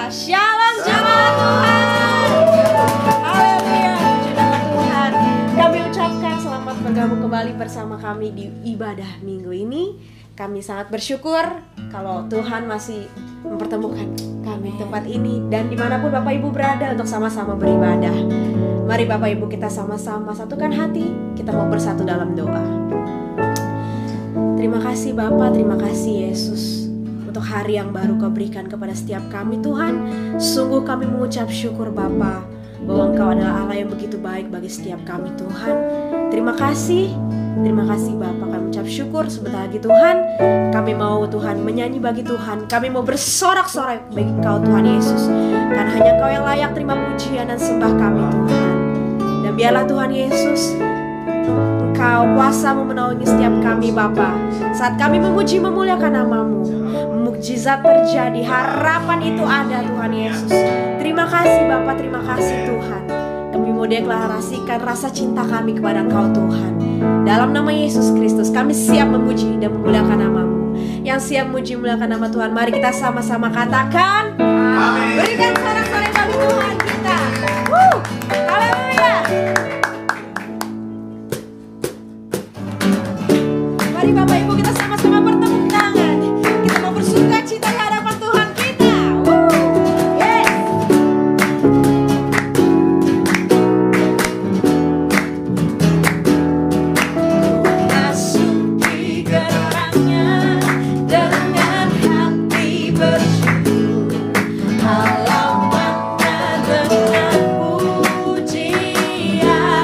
Shalom, shalom Tuhan. Haleluya, puji nama Tuhan. Kami ucapkan selamat bergabung kembali bersama kami di ibadah minggu ini. Kami sangat bersyukur kalau Tuhan masih mempertemukan kami di tempat ini dan dimanapun Bapak Ibu berada untuk sama-sama beribadah. Mari Bapak Ibu kita sama-sama satukan hati, kita mau bersatu dalam doa. Terima kasih Bapa, terima kasih Yesus untuk hari yang baru Kau berikan kepada setiap kami Tuhan. Sungguh kami mengucap syukur Bapa bahwa Engkau adalah Allah yang begitu baik bagi setiap kami Tuhan. Terima kasih Bapa, kami mengucap syukur. Sebentar lagi Tuhan, kami mau Tuhan menyanyi bagi Tuhan. Kami mau bersorak-sorai bagi Engkau Tuhan Yesus, karena hanya Engkau yang layak terima pujian dan sembah kami Tuhan. Dan biarlah Tuhan Yesus Engkau kuasa memenuhi setiap kami Bapa. Saat kami memuji memuliakan nama-Mu, mukjizat terjadi, harapan itu ada Tuhan Yesus. Terima kasih Bapa, terima kasih Tuhan. Kami mau deklarasikan rasa cinta kami kepada Engkau Tuhan. Dalam nama Yesus Kristus kami siap memuji dan memuliakan nama-Mu. Yang siap memuji memuliakan nama Tuhan, mari kita sama-sama katakan amin. Berikan sorak-sorai bagi Tuhan kita. Haleluya. Mari Bapak Ibu kita sama-sama bertepuk tangan. Kita mau bersuka cita di hadapan Tuhan kita. Yes. Masuki gerangan dengan hati bersyukur, halamannya dengan pujian.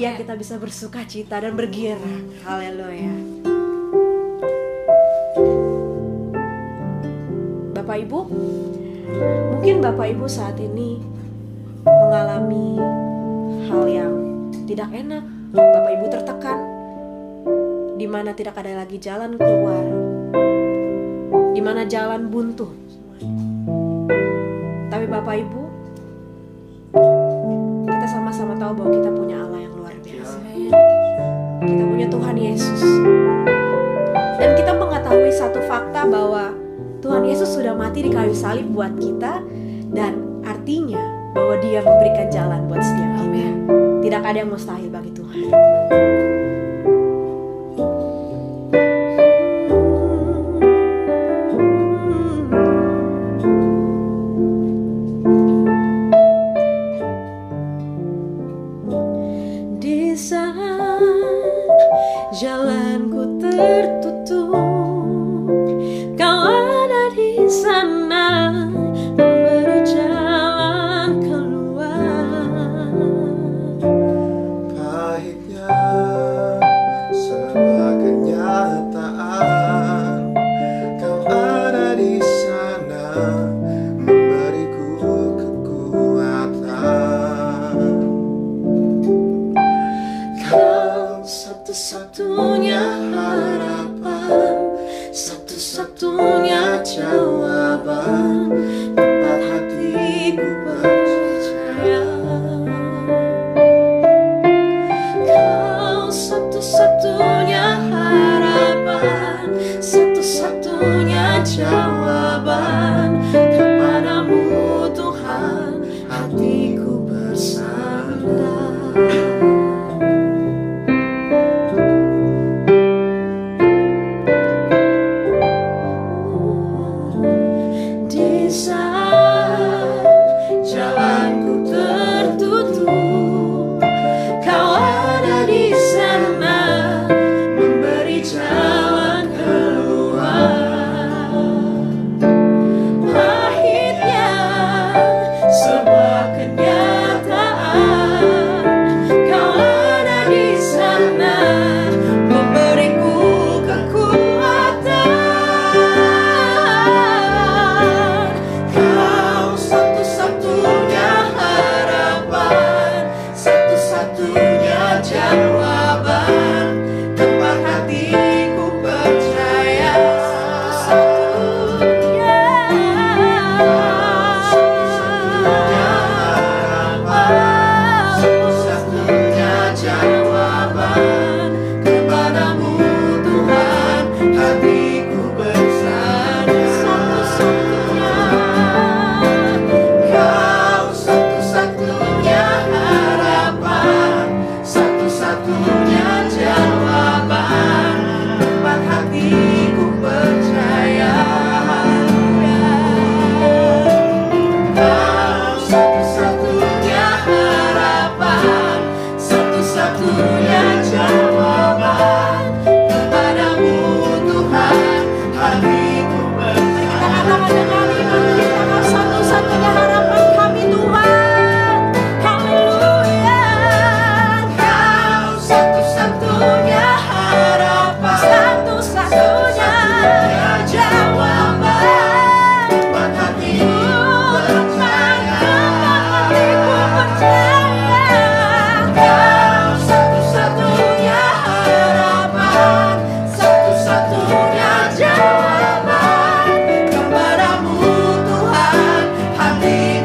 Sehingga kita bisa bersuka cita dan bergirang. Haleluya. Bapak Ibu, mungkin Bapak Ibu saat ini mengalami hal yang tidak enak. Bapak Ibu tertekan, di mana tidak ada lagi jalan keluar, di mana jalan buntu. Tapi Bapak Ibu, kita sama-sama tahu bahwa kita punya Allah yang luar biasa. Kita punya Tuhan Yesus. Dan kita mengetahui satu fakta bahwa Tuhan Yesus sudah mati di kayu salib buat kita, dan artinya bahwa Dia memberikan jalan buat setiap kita. Tidak ada yang mustahil bagi Tuhan. Di saat jalanku tertutup, Kau ada di sana memberi jalan keluar. Pahitnya sebuah kenyataan, Kau ada di sana memberiku kekuatan. Kau satu-satunya harapan, satu-satunya jawaban tempat hatiku percaya. Kau satu-satunya harapan, satu-satunya jawaban. Kepadamu Tuhan hatiku bersandar. Di saat jalanku tertutup, Kau ada di sana memberi jalan keluar. Pahitnya sebuah kenyataan, Kau ada di sana memberiku kekuatan. Kau satu-satunya harapan, satu-satunya jawaban tempat hatiku percaya. Satu-satunya harapan, Satu-satunya jawaban kepadamu Tuhan hatiku bersandar. Kau satu-satunya harapan, satu-satunya jawaban tempat hatiku percaya. Kau satu-satunya harapan, satu-satunya jawaban kepadamu Tuhan hatiku bersandar. Kau satu-satunya harapan kami Tuhan. Haleluya. Kau satu-satunya harapan, Satu-satunya jawaban tempat hatiku percaya. Kau satu-satunya harapan, satu-satunya jawaban kepadamu Tuhan hatiku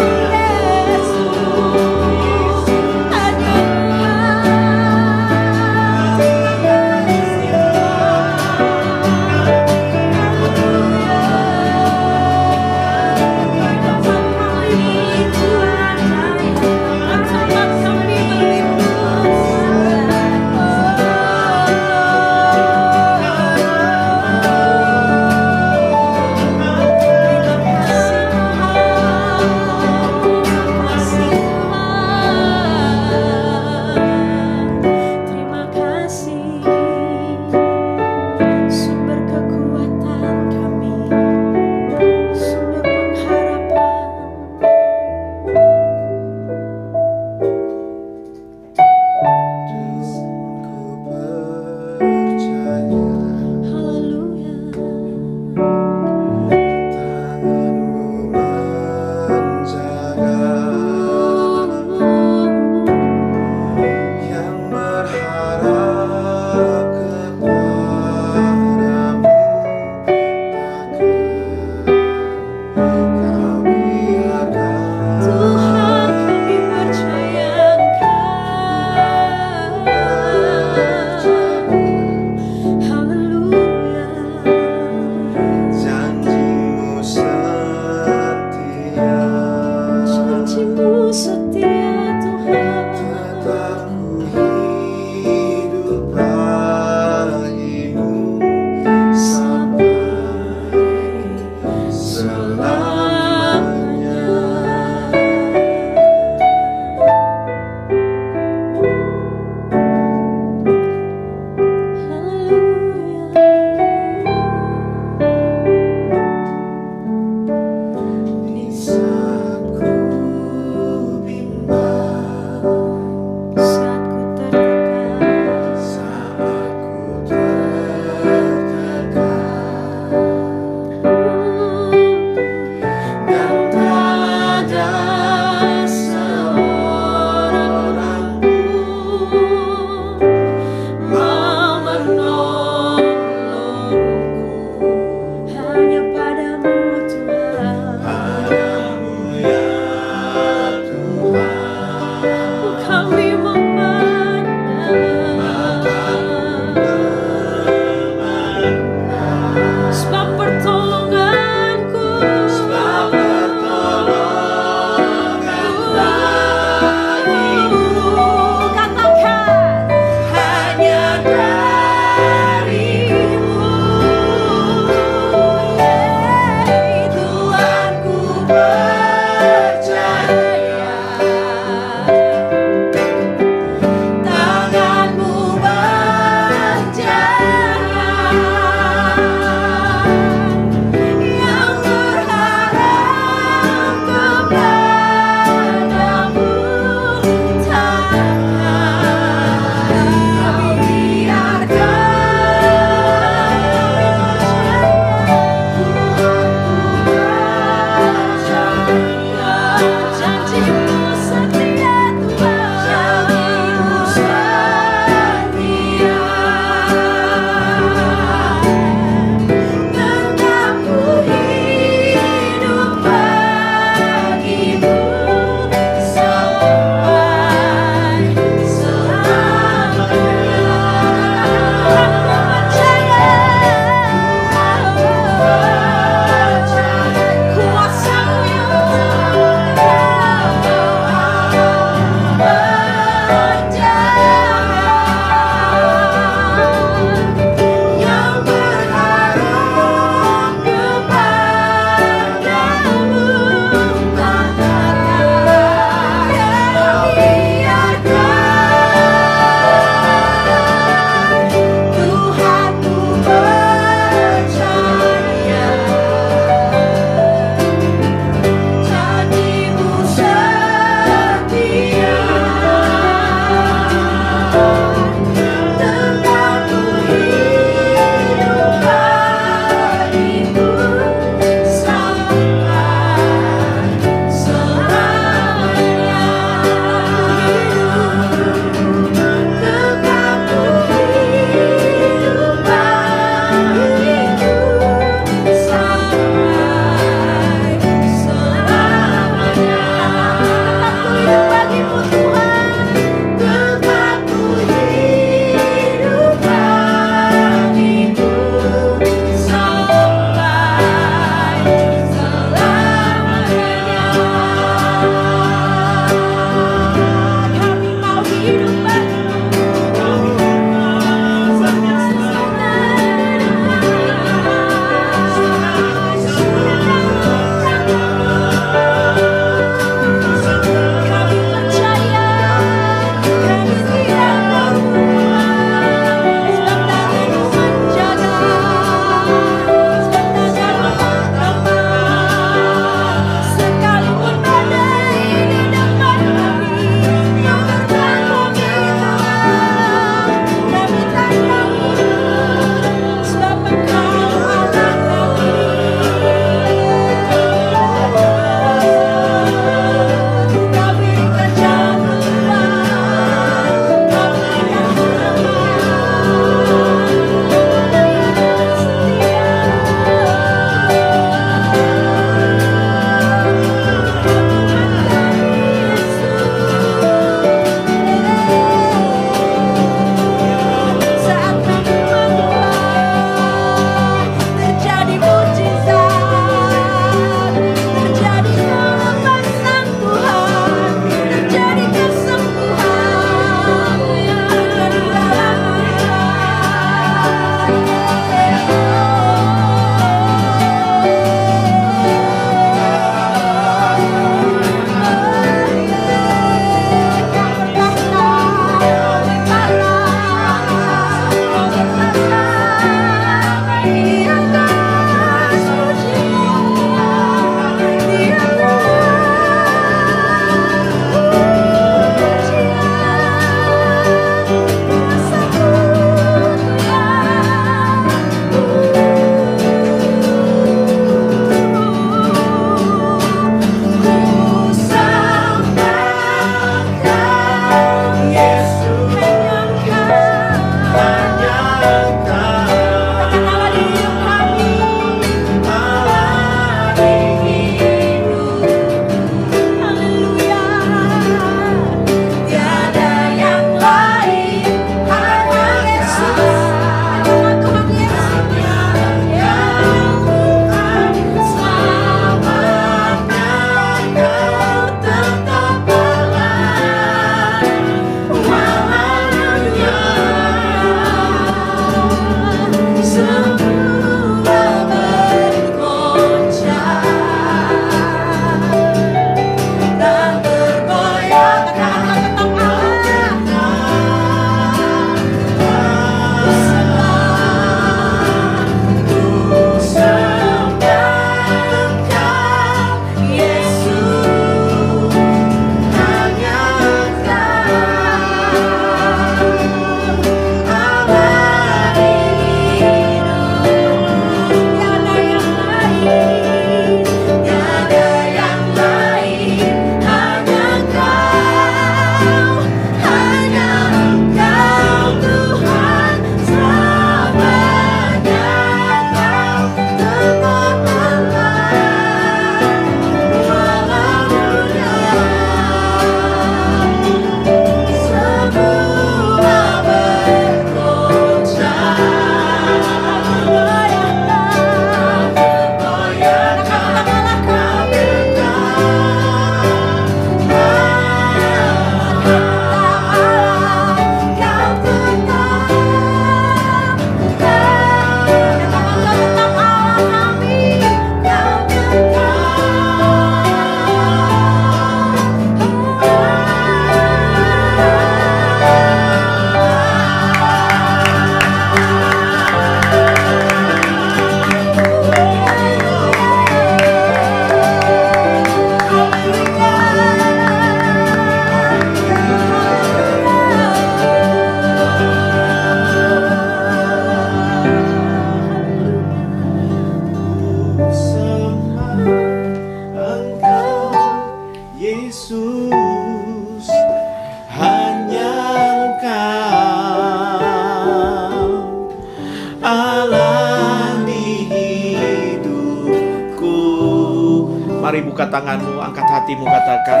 Mari buka tanganmu, angkat hatimu, katakan,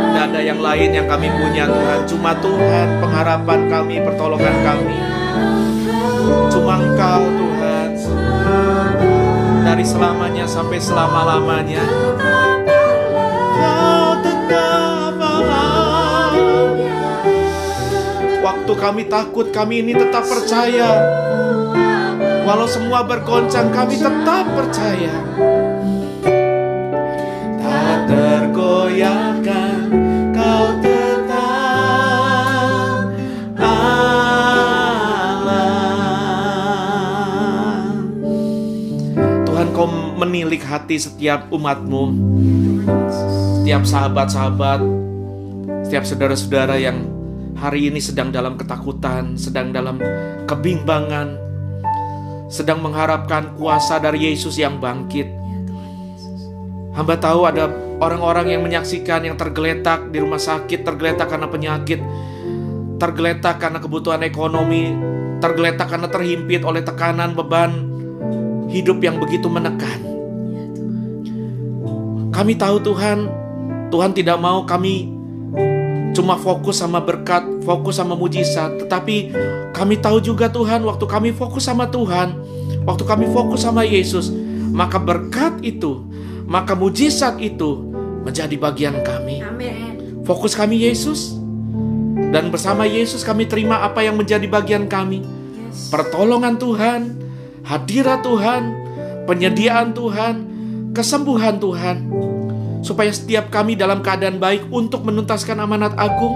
tidak ada yang lain yang kami punya Tuhan. Cuma Tuhan, pengharapan kami, pertolongan kami. Cuma Engkau Tuhan, dari selamanya sampai selama-lamanya. Kau tetap Allah. Waktu kami takut, kami ini tetap percaya. Walau semua bergoncang, kami tetap percaya. Tak tergoyahkan, Kau tetap Allah. Tuhan, Kau menilik hati setiap umat-Mu, setiap sahabat-sahabat, setiap saudara-saudara yang hari ini sedang dalam ketakutan, sedang dalam kebimbangan, sedang mengharapkan kuasa dari Yesus yang bangkit. Hamba tahu ada orang-orang yang menyaksikan, yang tergeletak di rumah sakit, tergeletak karena penyakit, tergeletak karena kebutuhan ekonomi, tergeletak karena terhimpit oleh tekanan beban hidup yang begitu menekan. Kami tahu Tuhan, Tuhan tidak mau kami cuma fokus sama berkat, fokus sama mujizat. Tetapi kami tahu juga Tuhan, waktu kami fokus sama Tuhan, waktu kami fokus sama Yesus, maka berkat itu, maka mujizat itu menjadi bagian kami. Amin. Fokus kami Yesus, dan bersama Yesus kami terima apa yang menjadi bagian kami. Pertolongan Tuhan, hadirat Tuhan, penyediaan Tuhan, kesembuhan Tuhan. Supaya setiap kami dalam keadaan baik untuk menuntaskan amanat agung.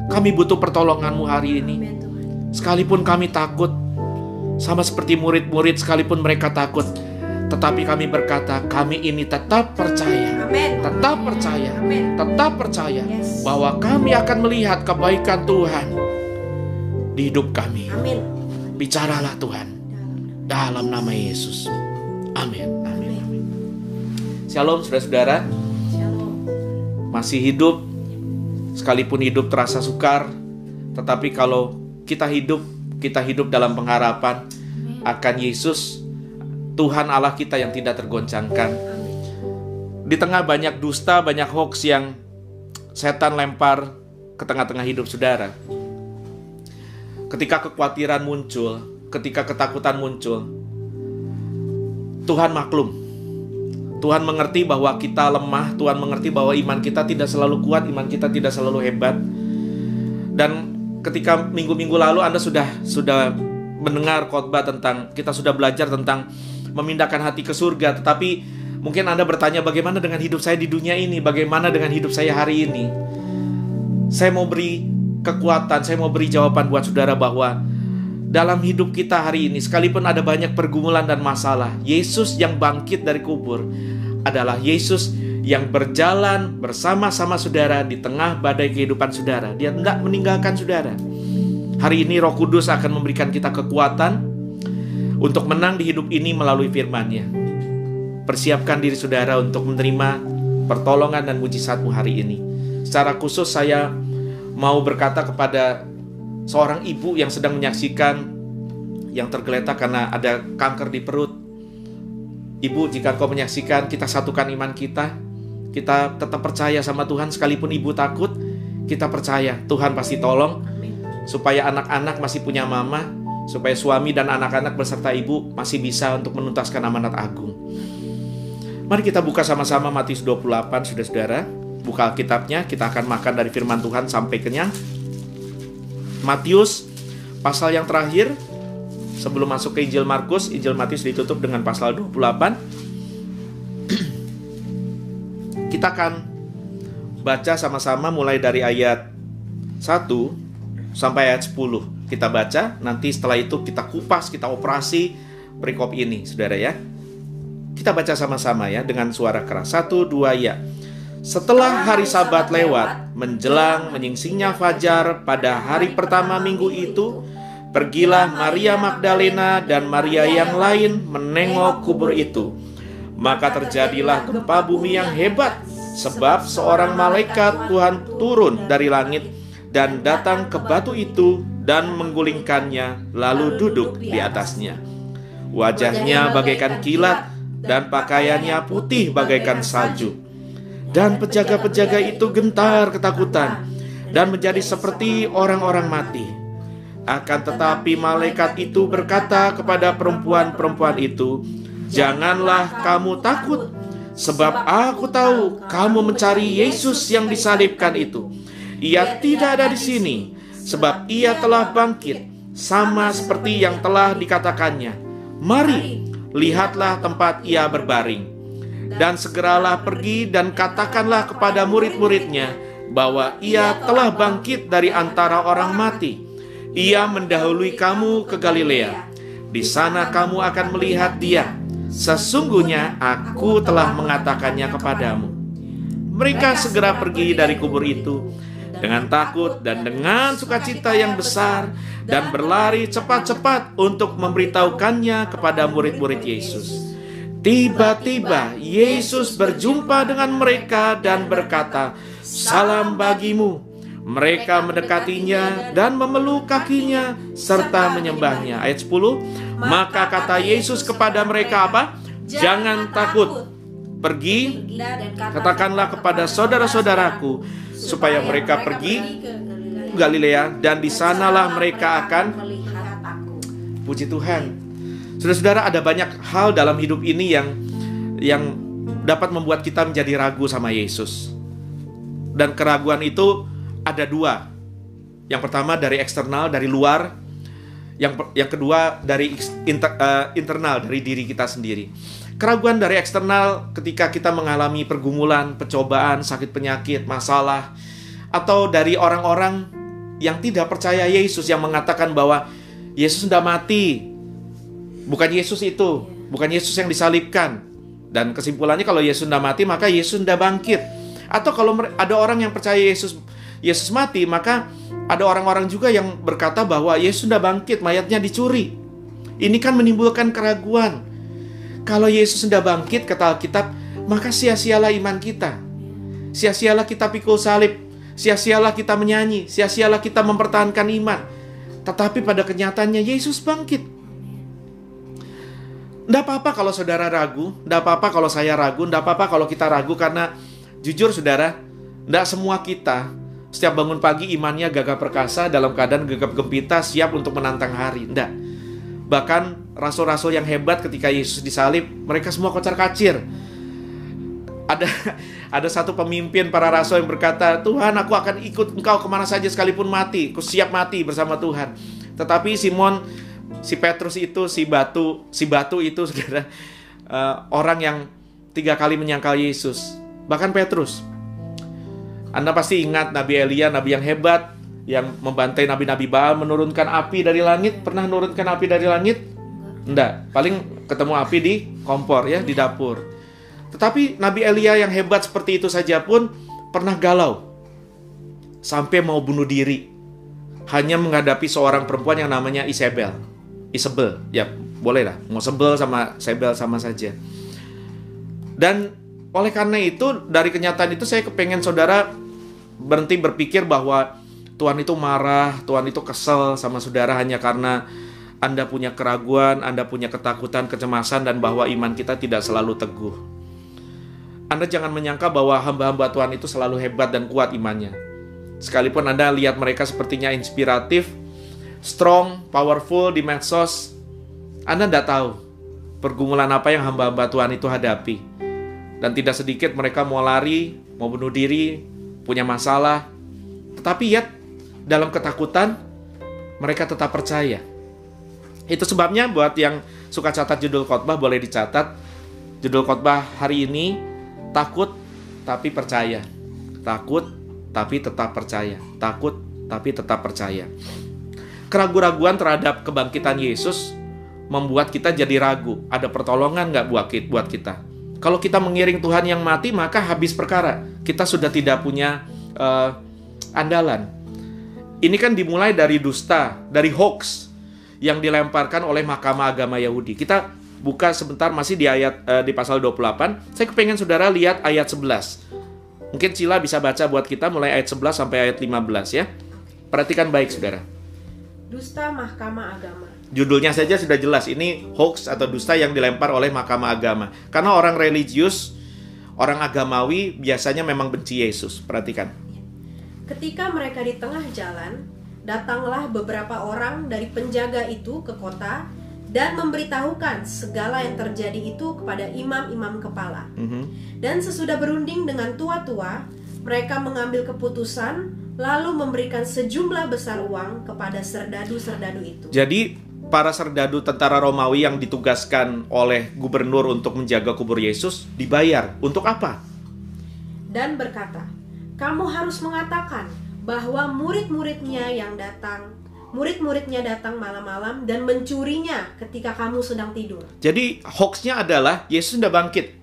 Kami butuh pertolongan-Mu hari ini. Sekalipun kami takut, sama seperti murid-murid sekalipun mereka takut, tetapi kami berkata, kami ini tetap percaya. Amin. Tetap percaya. Amin. Tetap percaya. Yes. Bahwa kami akan melihat kebaikan Tuhan di hidup kami. Amin. Bicaralah Tuhan dalam nama Yesus. Amin. Amin. Amin. Shalom saudara-saudara. Masih hidup, sekalipun hidup terasa sukar, tetapi kalau kita hidup dalam pengharapan akan Yesus, Tuhan Allah kita yang tidak tergoncangkan. Di tengah banyak dusta, banyak hoax yang setan lempar ke tengah-tengah hidup saudara, ketika kekhawatiran muncul, ketika ketakutan muncul, Tuhan maklum. Tuhan mengerti bahwa kita lemah, Tuhan mengerti bahwa iman kita tidak selalu kuat, iman kita tidak selalu hebat. Dan ketika minggu-minggu lalu Anda sudah mendengar khotbah tentang, kita sudah belajar tentang memindahkan hati ke surga. Tetapi mungkin Anda bertanya, bagaimana dengan hidup saya di dunia ini? Bagaimana dengan hidup saya hari ini? Saya mau beri kekuatan, saya mau beri jawaban buat saudara bahwa dalam hidup kita hari ini, sekalipun ada banyak pergumulan dan masalah, Yesus yang bangkit dari kubur adalah Yesus yang berjalan bersama-sama saudara di tengah badai kehidupan saudara. Dia tidak meninggalkan saudara. Hari ini Roh Kudus akan memberikan kita kekuatan untuk menang di hidup ini melalui firman-Nya. Persiapkan diri saudara untuk menerima pertolongan dan mujizat-Mu hari ini. Secara khusus saya mau berkata kepada seorang ibu yang sedang menyaksikan, yang tergeletak karena ada kanker di perut. Ibu, jika kau menyaksikan, kita satukan iman kita. Kita tetap percaya sama Tuhan. Sekalipun ibu takut, kita percaya Tuhan pasti tolong. Supaya anak-anak masih punya mama, supaya suami dan anak-anak beserta ibu masih bisa untuk menuntaskan amanat agung. Mari kita buka sama-sama Matius 28, saudara-saudara. Buka Alkitabnya, kita akan makan dari firman Tuhan sampai kenyang. Matius, pasal yang terakhir. Sebelum masuk ke Injil Markus, Injil Matius ditutup dengan pasal 28. Kita akan baca sama-sama mulai dari ayat 1 sampai ayat 10. Kita baca, nanti setelah itu kita kupas, kita operasi perikop ini, saudara ya. Kita baca sama-sama ya, dengan suara keras. 1, 2, ya. Setelah hari Sabat lewat, menjelang menyingsingnya fajar pada hari pertama minggu itu, pergilah Maria Magdalena dan Maria yang lain menengok kubur itu. Maka terjadilah gempa bumi yang hebat, sebab seorang malaikat Tuhan turun dari langit dan datang ke batu itu dan menggulingkannya, lalu duduk di atasnya. Wajahnya bagaikan kilat, dan pakaiannya putih bagaikan salju. Dan penjaga-penjaga itu gentar ketakutan dan menjadi seperti orang-orang mati. Akan tetapi malaikat itu berkata kepada perempuan-perempuan itu, "Janganlah kamu takut, sebab aku tahu kamu mencari Yesus yang disalibkan itu. Ia tidak ada di sini, sebab ia telah bangkit, sama seperti yang telah dikatakannya. Mari, lihatlah tempat ia berbaring. Dan segeralah pergi dan katakanlah kepada murid-muridnya bahwa ia telah bangkit dari antara orang mati. Ia mendahului kamu ke Galilea. Di sana kamu akan melihat dia. Sesungguhnya aku telah mengatakannya kepadamu." Mereka segera pergi dari kubur itu dengan takut dan dengan sukacita yang besar, dan berlari cepat-cepat untuk memberitahukannya kepada murid-murid Yesus. Tiba-tiba Yesus berjumpa dengan mereka dan berkata, "Salam bagimu." Mereka mendekatinya dan memeluk kakinya serta menyembahnya. Ayat 10, maka kata Yesus kepada mereka apa? "Jangan takut. Pergi, katakanlah kepada saudara-saudaraku supaya mereka pergi ke Galilea, dan di sanalah mereka akan melihat aku." Puji Tuhan. Saudara-saudara, ada banyak hal dalam hidup ini yang dapat membuat kita menjadi ragu sama Yesus. Dan keraguan itu ada dua. Yang pertama dari eksternal, dari luar. Yang kedua dari internal, dari diri kita sendiri. Keraguan dari eksternal ketika kita mengalami pergumulan, pencobaan, sakit penyakit, masalah, atau dari orang-orang yang tidak percaya Yesus, yang mengatakan bahwa Yesus sudah mati, bukan Yesus itu, bukan Yesus yang disalibkan. Dan kesimpulannya, kalau Yesus sudah mati, maka Yesus sudah bangkit. Atau kalau ada orang yang percaya Yesus mati, maka ada orang-orang juga yang berkata bahwa Yesus sudah bangkit, mayatnya dicuri. Ini kan menimbulkan keraguan. Kalau Yesus sudah bangkit, kata Alkitab, maka sia-sialah iman kita. Sia-sialah kita pikul salib. Sia-sialah kita menyanyi. Sia-sialah kita mempertahankan iman. Tetapi pada kenyataannya Yesus bangkit. Tidak apa-apa kalau saudara ragu, tidak apa-apa kalau saya ragu, tidak apa-apa kalau kita ragu, karena jujur saudara, tidak semua kita setiap bangun pagi imannya gagah perkasa, dalam keadaan gegap gempita, siap untuk menantang hari. Tidak. Bahkan rasul-rasul yang hebat ketika Yesus disalib, mereka semua kocar-kacir. Ada satu pemimpin para rasul yang berkata, "Tuhan, aku akan ikut engkau kemana saja sekalipun mati, aku siap mati bersama Tuhan." Tetapi si Petrus itu, si batu itu, saudara, orang yang 3 kali menyangkal Yesus. Bahkan Petrus. Anda pasti ingat Nabi Elia, nabi yang hebat, yang membantai nabi-nabi Baal, menurunkan api dari langit. Pernah menurunkan api dari langit? Enggak, paling ketemu api di kompor ya, di dapur. Tetapi Nabi Elia yang hebat seperti itu saja pun pernah galau, sampai mau bunuh diri, hanya menghadapi seorang perempuan yang namanya Isabel, ya boleh lah, mau sebel sama Isabel sama saja. Dan oleh karena itu, dari kenyataan itu saya kepengen saudara berhenti berpikir bahwa Tuhan itu marah, Tuhan itu kesel sama saudara hanya karena Anda punya keraguan, Anda punya ketakutan, kecemasan, dan bahwa iman kita tidak selalu teguh. Anda jangan menyangka bahwa hamba-hamba Tuhan itu selalu hebat dan kuat imannya. Sekalipun Anda lihat mereka sepertinya inspiratif, strong, powerful di medsos, Anda tidak tahu pergumulan apa yang hamba-hamba Tuhan itu hadapi. Dan tidak sedikit mereka mau lari, mau bunuh diri, punya masalah. Tetapi ya, dalam ketakutan, mereka tetap percaya. Itu sebabnya buat yang suka catat judul khotbah, boleh dicatat. Judul khotbah hari ini, takut tapi percaya. Takut tapi tetap percaya. Takut tapi tetap percaya. Keraguan-raguan terhadap kebangkitan Yesus membuat kita jadi ragu. Ada pertolongan nggak buat kita? Kalau kita mengiring Tuhan yang mati, maka habis perkara. Kita sudah tidak punya andalan. Ini kan dimulai dari dusta, dari hoax yang dilemparkan oleh Mahkamah Agama Yahudi. Kita buka sebentar, masih di di pasal 28. Saya kepengen saudara lihat ayat 11. Mungkin Cila bisa baca buat kita mulai ayat 11 sampai ayat 15 ya. Perhatikan baik saudara. Dusta Mahkamah Agama. Judulnya saja sudah jelas, ini hoax atau dusta yang dilempar oleh mahkamah agama. Karena orang religius, orang agamawi biasanya memang benci Yesus. Perhatikan. Ketika mereka di tengah jalan, datanglah beberapa orang dari penjaga itu ke kota dan memberitahukan segala yang terjadi itu kepada imam-imam kepala. Dan sesudah berunding dengan tua-tua, mereka mengambil keputusan lalu memberikan sejumlah besar uang kepada serdadu-serdadu itu. Jadi para serdadu tentara Romawi yang ditugaskan oleh gubernur untuk menjaga kubur Yesus dibayar. Untuk apa? Dan berkata, kamu harus mengatakan bahwa murid-muridnya datang malam-malam dan mencurinya ketika kamu sedang tidur. Jadi hoaxnya adalah Yesus sudah bangkit.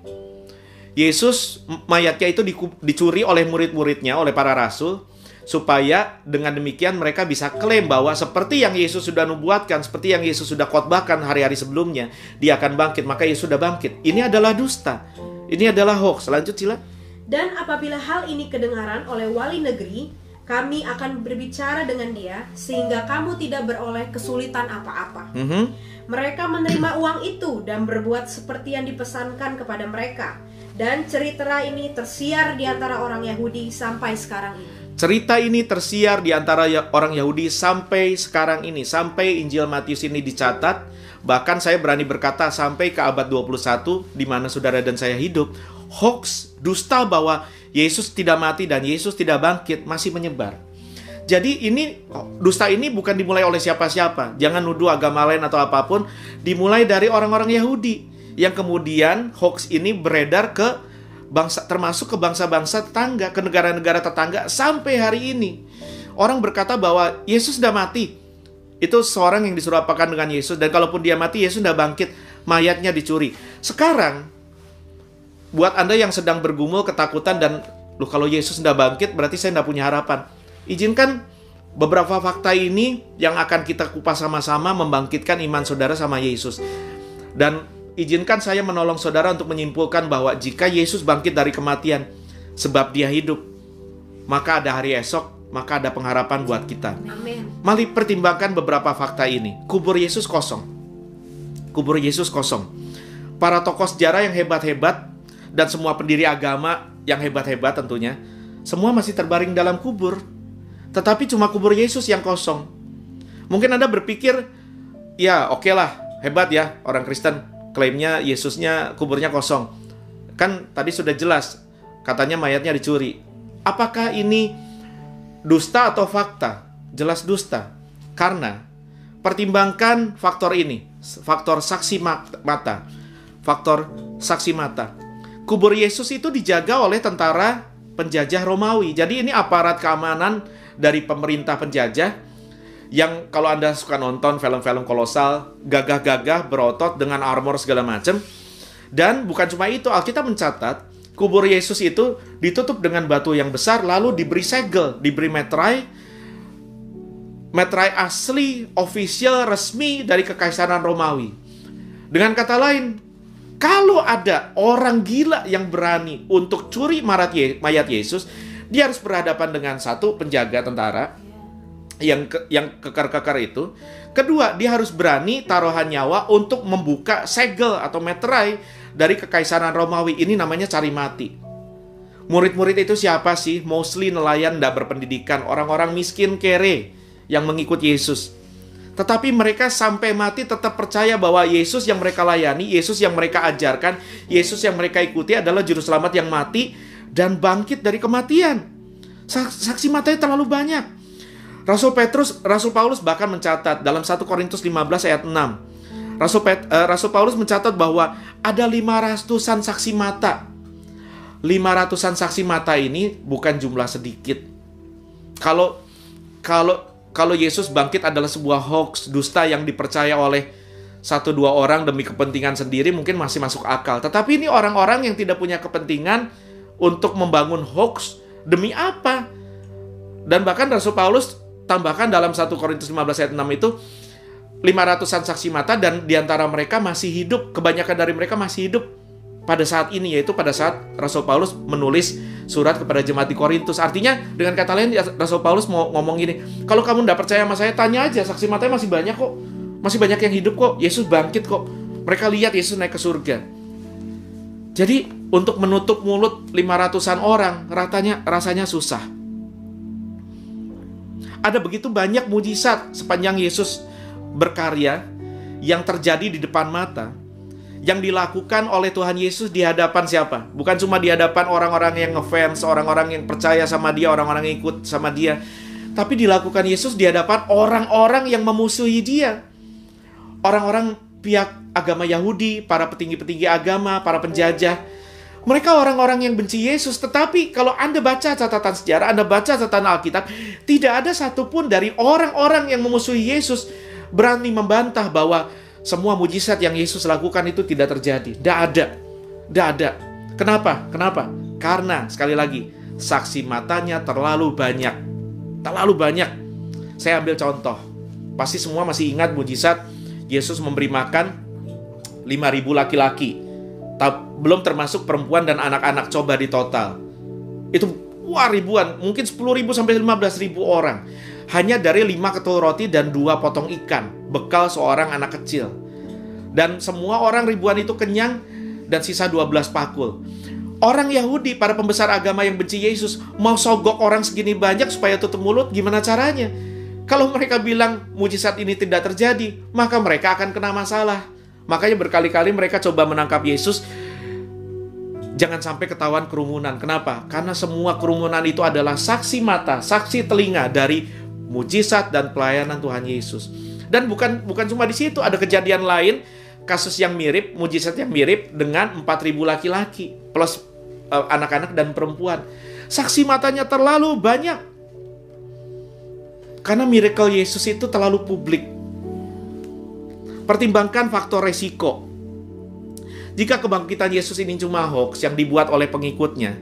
Yesus mayatnya itu dicuri oleh murid-muridnya, oleh para rasul, supaya dengan demikian mereka bisa klaim bahwa seperti yang Yesus sudah nubuatkan, seperti yang Yesus sudah khotbahkan hari-hari sebelumnya, dia akan bangkit, maka Yesus sudah bangkit. Ini adalah dusta. Ini adalah hoax. Lanjut sila. Dan apabila hal ini kedengaran oleh wali negeri, kami akan berbicara dengan dia sehingga kamu tidak beroleh kesulitan apa-apa. Mereka menerima uang itu dan berbuat seperti yang dipesankan kepada mereka. Dan cerita ini tersiar di antara orang Yahudi sampai sekarang ini. Cerita ini tersiar di antara orang Yahudi sampai sekarang ini. Sampai Injil Matius ini dicatat. Bahkan saya berani berkata sampai ke abad 21 di mana saudara dan saya hidup. Hoax, dusta bahwa Yesus tidak mati dan Yesus tidak bangkit masih menyebar. Jadi ini dusta ini bukan dimulai oleh siapa-siapa. Jangan nuduh agama lain atau apapun. Dimulai dari orang-orang Yahudi. Yang kemudian hoax ini beredar ke bangsa, termasuk ke bangsa-bangsa tetangga, ke negara-negara tetangga sampai hari ini. Orang berkata bahwa Yesus sudah mati. Itu seorang yang disuruh apakan dengan Yesus. Dan kalaupun dia mati, Yesus sudah bangkit. Mayatnya dicuri. Sekarang, buat Anda yang sedang bergumul, ketakutan, dan loh kalau Yesus sudah bangkit, berarti saya tidak punya harapan. Izinkan beberapa fakta ini yang akan kita kupas sama-sama membangkitkan iman saudara sama Yesus. Dan izinkan saya menolong saudara untuk menyimpulkan bahwa jika Yesus bangkit dari kematian, sebab dia hidup, maka ada hari esok, maka ada pengharapan buat kita. Amin. Mari pertimbangkan beberapa fakta ini. Kubur Yesus kosong. Kubur Yesus kosong. Para tokoh sejarah yang hebat-hebat dan semua pendiri agama yang hebat-hebat tentunya, semua masih terbaring dalam kubur. Tetapi cuma kubur Yesus yang kosong. Mungkin Anda berpikir, ya oke lah, hebat ya orang Kristen, klaimnya Yesusnya kuburnya kosong. Kan tadi sudah jelas, katanya mayatnya dicuri. Apakah ini dusta atau fakta? Jelas dusta. Karena pertimbangkan faktor ini, faktor saksi mata. Faktor saksi mata. Kubur Yesus itu dijaga oleh tentara penjajah Romawi. Jadi ini aparat keamanan dari pemerintah penjajah yang kalau Anda suka nonton film-film kolosal, gagah-gagah, berotot dengan armor segala macam. Dan bukan cuma itu, Alkitab mencatat kubur Yesus itu ditutup dengan batu yang besar, lalu diberi segel, diberi meterai asli, official, resmi dari Kekaisaran Romawi. Dengan kata lain, kalau ada orang gila yang berani untuk curi mayat Yesus, dia harus berhadapan dengan satu, penjaga tentara yang kekar-kekar itu. Kedua, dia harus berani taruhan nyawa untuk membuka segel atau meterai dari Kekaisaran Romawi. Ini namanya cari mati. Murid-murid itu siapa sih? Mostly nelayan tidak berpendidikan, orang-orang miskin kere yang mengikut Yesus. Tetapi mereka sampai mati tetap percaya bahwa Yesus yang mereka layani, Yesus yang mereka ajarkan, Yesus yang mereka ikuti adalah juru selamat yang mati dan bangkit dari kematian. Saksi matanya terlalu banyak. Rasul Paulus bahkan mencatat dalam 1 Korintus 15 ayat 6. Rasul Paulus mencatat bahwa ada 500-an saksi mata. 500-an saksi mata ini bukan jumlah sedikit. Kalau Yesus bangkit adalah sebuah hoax, dusta yang dipercaya oleh 1-2 orang demi kepentingan sendiri, mungkin masih masuk akal. Tetapi ini orang-orang yang tidak punya kepentingan untuk membangun hoax, demi apa? Dan bahkan Rasul Paulus tambahkan dalam 1 Korintus 15 ayat 6 itu 500-an saksi mata, dan diantara mereka masih hidup, kebanyakan dari mereka masih hidup pada saat ini, yaitu pada saat Rasul Paulus menulis surat kepada jemaat di Korintus. Artinya dengan kata lain Rasul Paulus mau ngomong gini, kalau kamu tidak percaya sama saya, tanya aja, saksi matanya masih banyak kok. Masih banyak yang hidup kok, Yesus bangkit kok. Mereka lihat Yesus naik ke surga. Jadi untuk menutup mulut 500-an orang rasanya susah. Ada begitu banyak mujizat sepanjang Yesus berkarya yang terjadi di depan mata, yang dilakukan oleh Tuhan Yesus di hadapan siapa? Bukan cuma di hadapan orang-orang yang ngefans, orang-orang yang percaya sama dia, orang-orang yang ikut sama dia, tapi dilakukan Yesus di hadapan orang-orang yang memusuhi dia. Orang-orang pihak agama Yahudi, para petinggi-petinggi agama, para penjajah. Mereka orang-orang yang benci Yesus. Tetapi kalau Anda baca catatan sejarah, Anda baca catatan Alkitab, tidak ada satupun dari orang-orang yang memusuhi Yesus berani membantah bahwa semua mujizat yang Yesus lakukan itu tidak terjadi. Tidak ada. Kenapa? Karena, sekali lagi, saksi matanya terlalu banyak. Saya ambil contoh. Pasti semua masih ingat mujizat Yesus memberi makan 5.000 laki-laki. Belum termasuk perempuan dan anak-anak, coba di total. Itu ribuan, mungkin 10.000 sampai 15.000 orang. Hanya dari 5 ketul roti dan 2 potong ikan, bekal seorang anak kecil. Dan semua orang ribuan itu kenyang, dan sisa 12 pakul. Orang Yahudi, para pembesar agama yang benci Yesus, mau sogok orang segini banyak supaya tutup mulut, gimana caranya? Kalau mereka bilang mujizat ini tidak terjadi, maka mereka akan kena masalah. Makanya berkali-kali mereka coba menangkap Yesus. Jangan sampai ketahuan kerumunan. Kenapa? Karena semua kerumunan itu adalah saksi mata, saksi telinga dari mujizat dan pelayanan Tuhan Yesus. Dan bukan cuma di situ, ada kejadian lain, kasus yang mirip, mujizat yang mirip dengan 4.000 laki-laki plus anak-anak dan perempuan. Saksi matanya terlalu banyak. Karena miracle Yesus itu terlalu publik. Pertimbangkan faktor resiko. Jika kebangkitan Yesus ini cuma hoax yang dibuat oleh pengikutnya,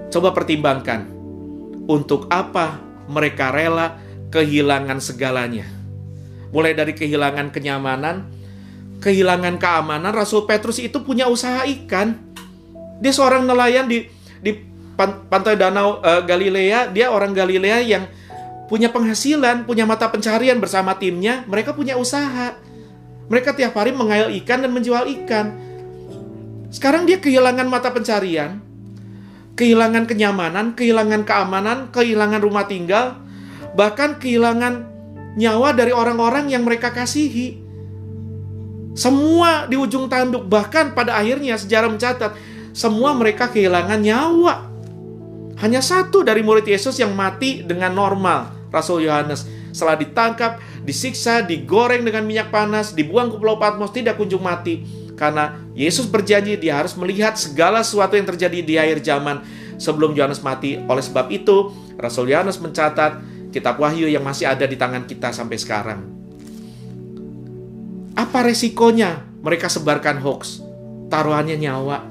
coba pertimbangkan, untuk apa mereka rela kehilangan segalanya. Mulai dari kehilangan kenyamanan, kehilangan keamanan. Rasul Petrus itu punya usaha ikan. Dia seorang nelayan di pantai danau Galilea. Dia orang Galilea yang punya penghasilan, punya mata pencarian bersama timnya. Mereka punya usaha. Mereka tiap hari mengail ikan dan menjual ikan. Sekarang dia kehilangan mata pencarian, kehilangan kenyamanan, kehilangan keamanan, kehilangan rumah tinggal, bahkan kehilangan nyawa dari orang-orang yang mereka kasihi. Semua di ujung tanduk. Bahkan pada akhirnya sejarah mencatat, semua mereka kehilangan nyawa. Hanya satu dari murid Yesus yang mati dengan normal, Rasul Yohanes. Setelah ditangkap, disiksa, digoreng dengan minyak panas, dibuang ke Pulau Patmos, tidak kunjung mati. Karena Yesus berjanji dia harus melihat segala sesuatu yang terjadi di akhir zaman sebelum Yohanes mati. Oleh sebab itu, Rasul Yohanes mencatat kitab Wahyu yang masih ada di tangan kita sampai sekarang. Apa resikonya mereka sebarkan hoax? Taruhannya nyawa.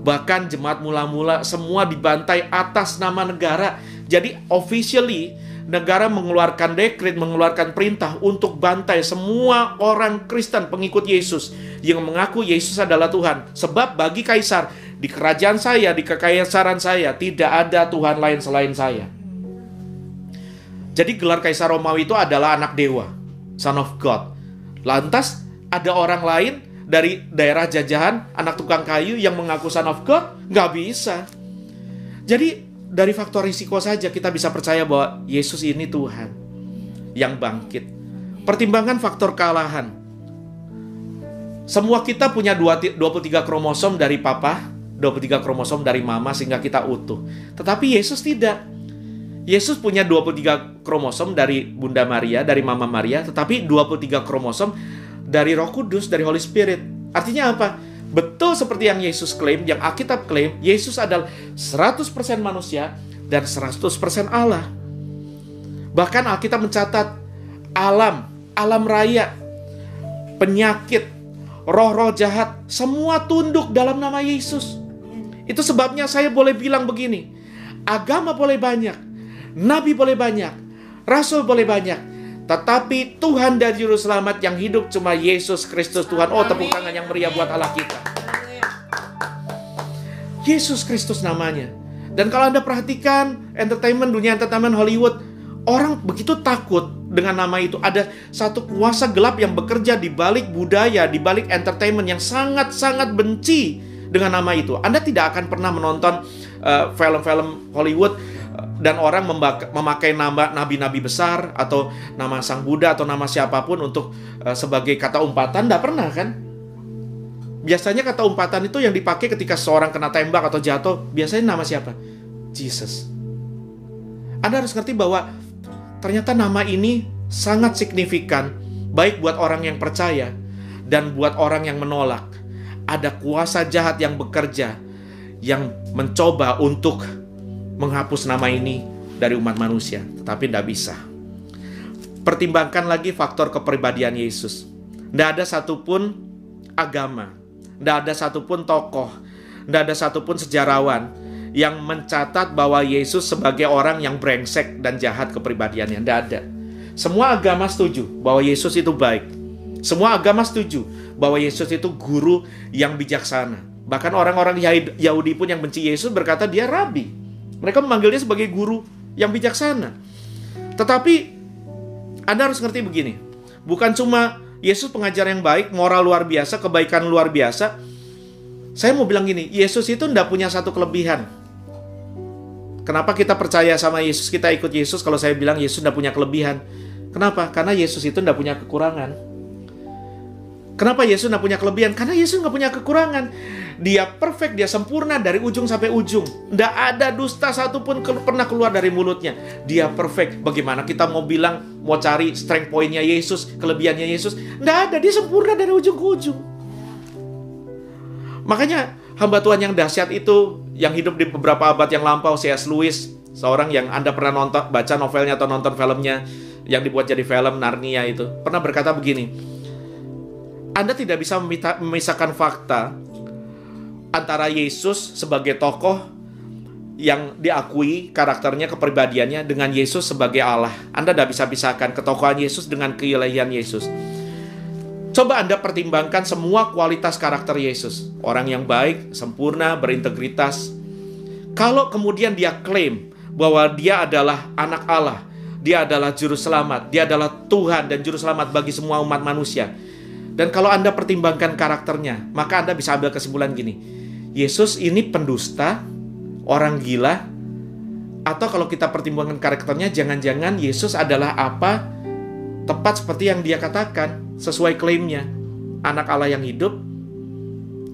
Bahkan jemaat mula-mula semua dibantai atas nama negara. Jadi officially negara mengeluarkan dekret, mengeluarkan perintah untuk bantai semua orang Kristen pengikut Yesus yang mengaku Yesus adalah Tuhan. Sebab bagi kaisar, di kerajaan saya, di kekaisaran saya, tidak ada Tuhan lain selain saya. Jadi gelar kaisar Romawi itu adalah anak dewa, Son of God. Lantas ada orang lain dari daerah jajahan, anak tukang kayu yang mengaku Son of God? Nggak bisa. Jadi dari faktor risiko saja kita bisa percaya bahwa Yesus ini Tuhan yang bangkit. Pertimbangan faktor kalahan. Semua kita punya 23 kromosom dari papa, 23 kromosom dari mama sehingga kita utuh. Tetapi Yesus tidak. Yesus punya 23 kromosom dari Bunda Maria, dari Mama Maria, tetapi 23 kromosom dari Roh Kudus, dari Holy Spirit. Artinya apa? Betul seperti yang Yesus klaim, yang Alkitab klaim, Yesus adalah 100% manusia dan 100% Allah. Bahkan Alkitab mencatat alam raya, penyakit, roh-roh jahat, semua tunduk dalam nama Yesus. Itu sebabnya saya boleh bilang begini, agama boleh banyak, nabi boleh banyak, rasul boleh banyak, tetapi Tuhan dan Juru Selamat yang hidup cuma Yesus Kristus Tuhan. Oh, tepuk tangan yang meriah buat Allah kita. Yesus Kristus namanya. Dan kalau Anda perhatikan dunia entertainment Hollywood, orang begitu takut dengan nama itu. Ada satu kuasa gelap yang bekerja di balik budaya, di balik entertainment yang sangat-sangat benci dengan nama itu. Anda tidak akan pernah menonton film-film Hollywood dan orang memakai nama nabi-nabi besar atau nama Sang Buddha atau nama siapapun untuk sebagai kata umpatan. Tidak pernah kan? Biasanya kata umpatan itu yang dipakai ketika seorang kena tembak atau jatuh. Biasanya nama siapa? Jesus. Anda harus ngerti bahwa ternyata nama ini sangat signifikan, baik buat orang yang percaya dan buat orang yang menolak. Ada kuasa jahat yang bekerja, yang mencoba untuk menghapus nama ini dari umat manusia, tetapi tidak bisa. Pertimbangkan lagi faktor kepribadian Yesus. Tidak ada satupun agama, tidak ada satupun tokoh, tidak ada satupun sejarawan yang mencatat bahwa Yesus sebagai orang yang brengsek dan jahat kepribadiannya. Tidak ada. Semua agama setuju bahwa Yesus itu baik. Semua agama setuju bahwa Yesus itu guru yang bijaksana. Bahkan orang-orang Yahudi pun yang benci Yesus berkata dia rabi. Mereka memanggil dia sebagai guru yang bijaksana. Tetapi Anda harus ngerti begini. Bukan cuma Yesus pengajar yang baik, moral luar biasa, kebaikan luar biasa. Saya mau bilang gini, Yesus itu tidak punya satu kelebihan. Kenapa kita percaya sama Yesus, kita ikut Yesus kalau saya bilang Yesus tidak punya kelebihan? Kenapa? Karena Yesus itu tidak punya kekurangan. Kenapa Yesus tidak punya kelebihan? Karena Yesus nggak punya kekurangan. Dia perfect, dia sempurna dari ujung sampai ujung. Tidak ada dusta satupun pernah keluar dari mulutnya. Dia perfect. Bagaimana kita mau bilang, mau cari strength point-nya Yesus, kelebihannya Yesus? Tidak ada, dia sempurna dari ujung ke ujung. Makanya hamba Tuhan yang dahsyat itu, yang hidup di beberapa abad yang lampau, C.S. Lewis, seorang yang Anda pernah baca novelnya atau nonton filmnya yang dibuat jadi film, Narnia itu, pernah berkata begini, Anda tidak bisa memisahkan fakta antara Yesus sebagai tokoh yang diakui karakternya, kepribadiannya, dengan Yesus sebagai Allah. Anda tidak bisa pisahkan ketokohan Yesus dengan keilahian Yesus. Coba Anda pertimbangkan semua kualitas karakter Yesus. Orang yang baik, sempurna, berintegritas. Kalau kemudian dia klaim bahwa dia adalah anak Allah, dia adalah juru selamat, dia adalah Tuhan dan juru selamat bagi semua umat manusia. Dan kalau Anda pertimbangkan karakternya, maka Anda bisa ambil kesimpulan gini, Yesus ini pendusta, orang gila, atau kalau kita pertimbangkan karakternya, jangan-jangan Yesus adalah apa? Tepat seperti yang dia katakan, sesuai klaimnya, anak Allah yang hidup,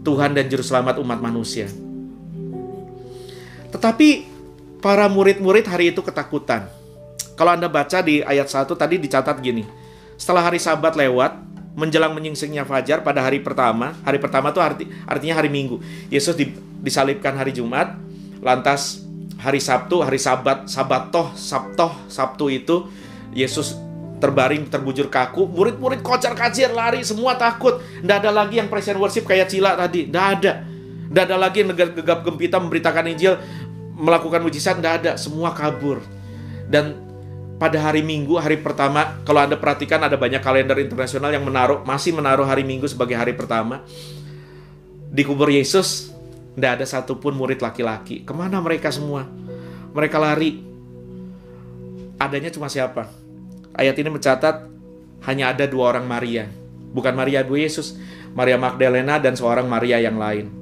Tuhan dan Juru Selamat umat manusia. Tetapi para murid-murid hari itu ketakutan. Kalau Anda baca di ayat 1 tadi dicatat gini, setelah hari Sabat lewat, menjelang menyingsingnya fajar pada hari pertama itu artinya hari Minggu. Yesus disalibkan hari Jumat, lantas hari Sabtu, hari Sabtu itu Yesus terbaring, terbujur kaku, murid-murid kocar-kacir, lari, semua takut. Tidak ada lagi yang praise and worship kayak Cila tadi, tidak ada. Tidak ada lagi yang gegap gempita memberitakan Injil, melakukan mujizat, tidak ada. Semua kabur. Dan pada hari Minggu, hari pertama, kalau Anda perhatikan ada banyak kalender internasional yang masih menaruh hari Minggu sebagai hari pertama. Di kubur Yesus, tidak ada satupun murid laki-laki. Kemana mereka semua? Mereka lari. Adanya cuma siapa? Ayat ini mencatat hanya ada 2 orang Maria. Bukan Maria ibu Yesus, Maria Magdalena dan seorang Maria yang lain.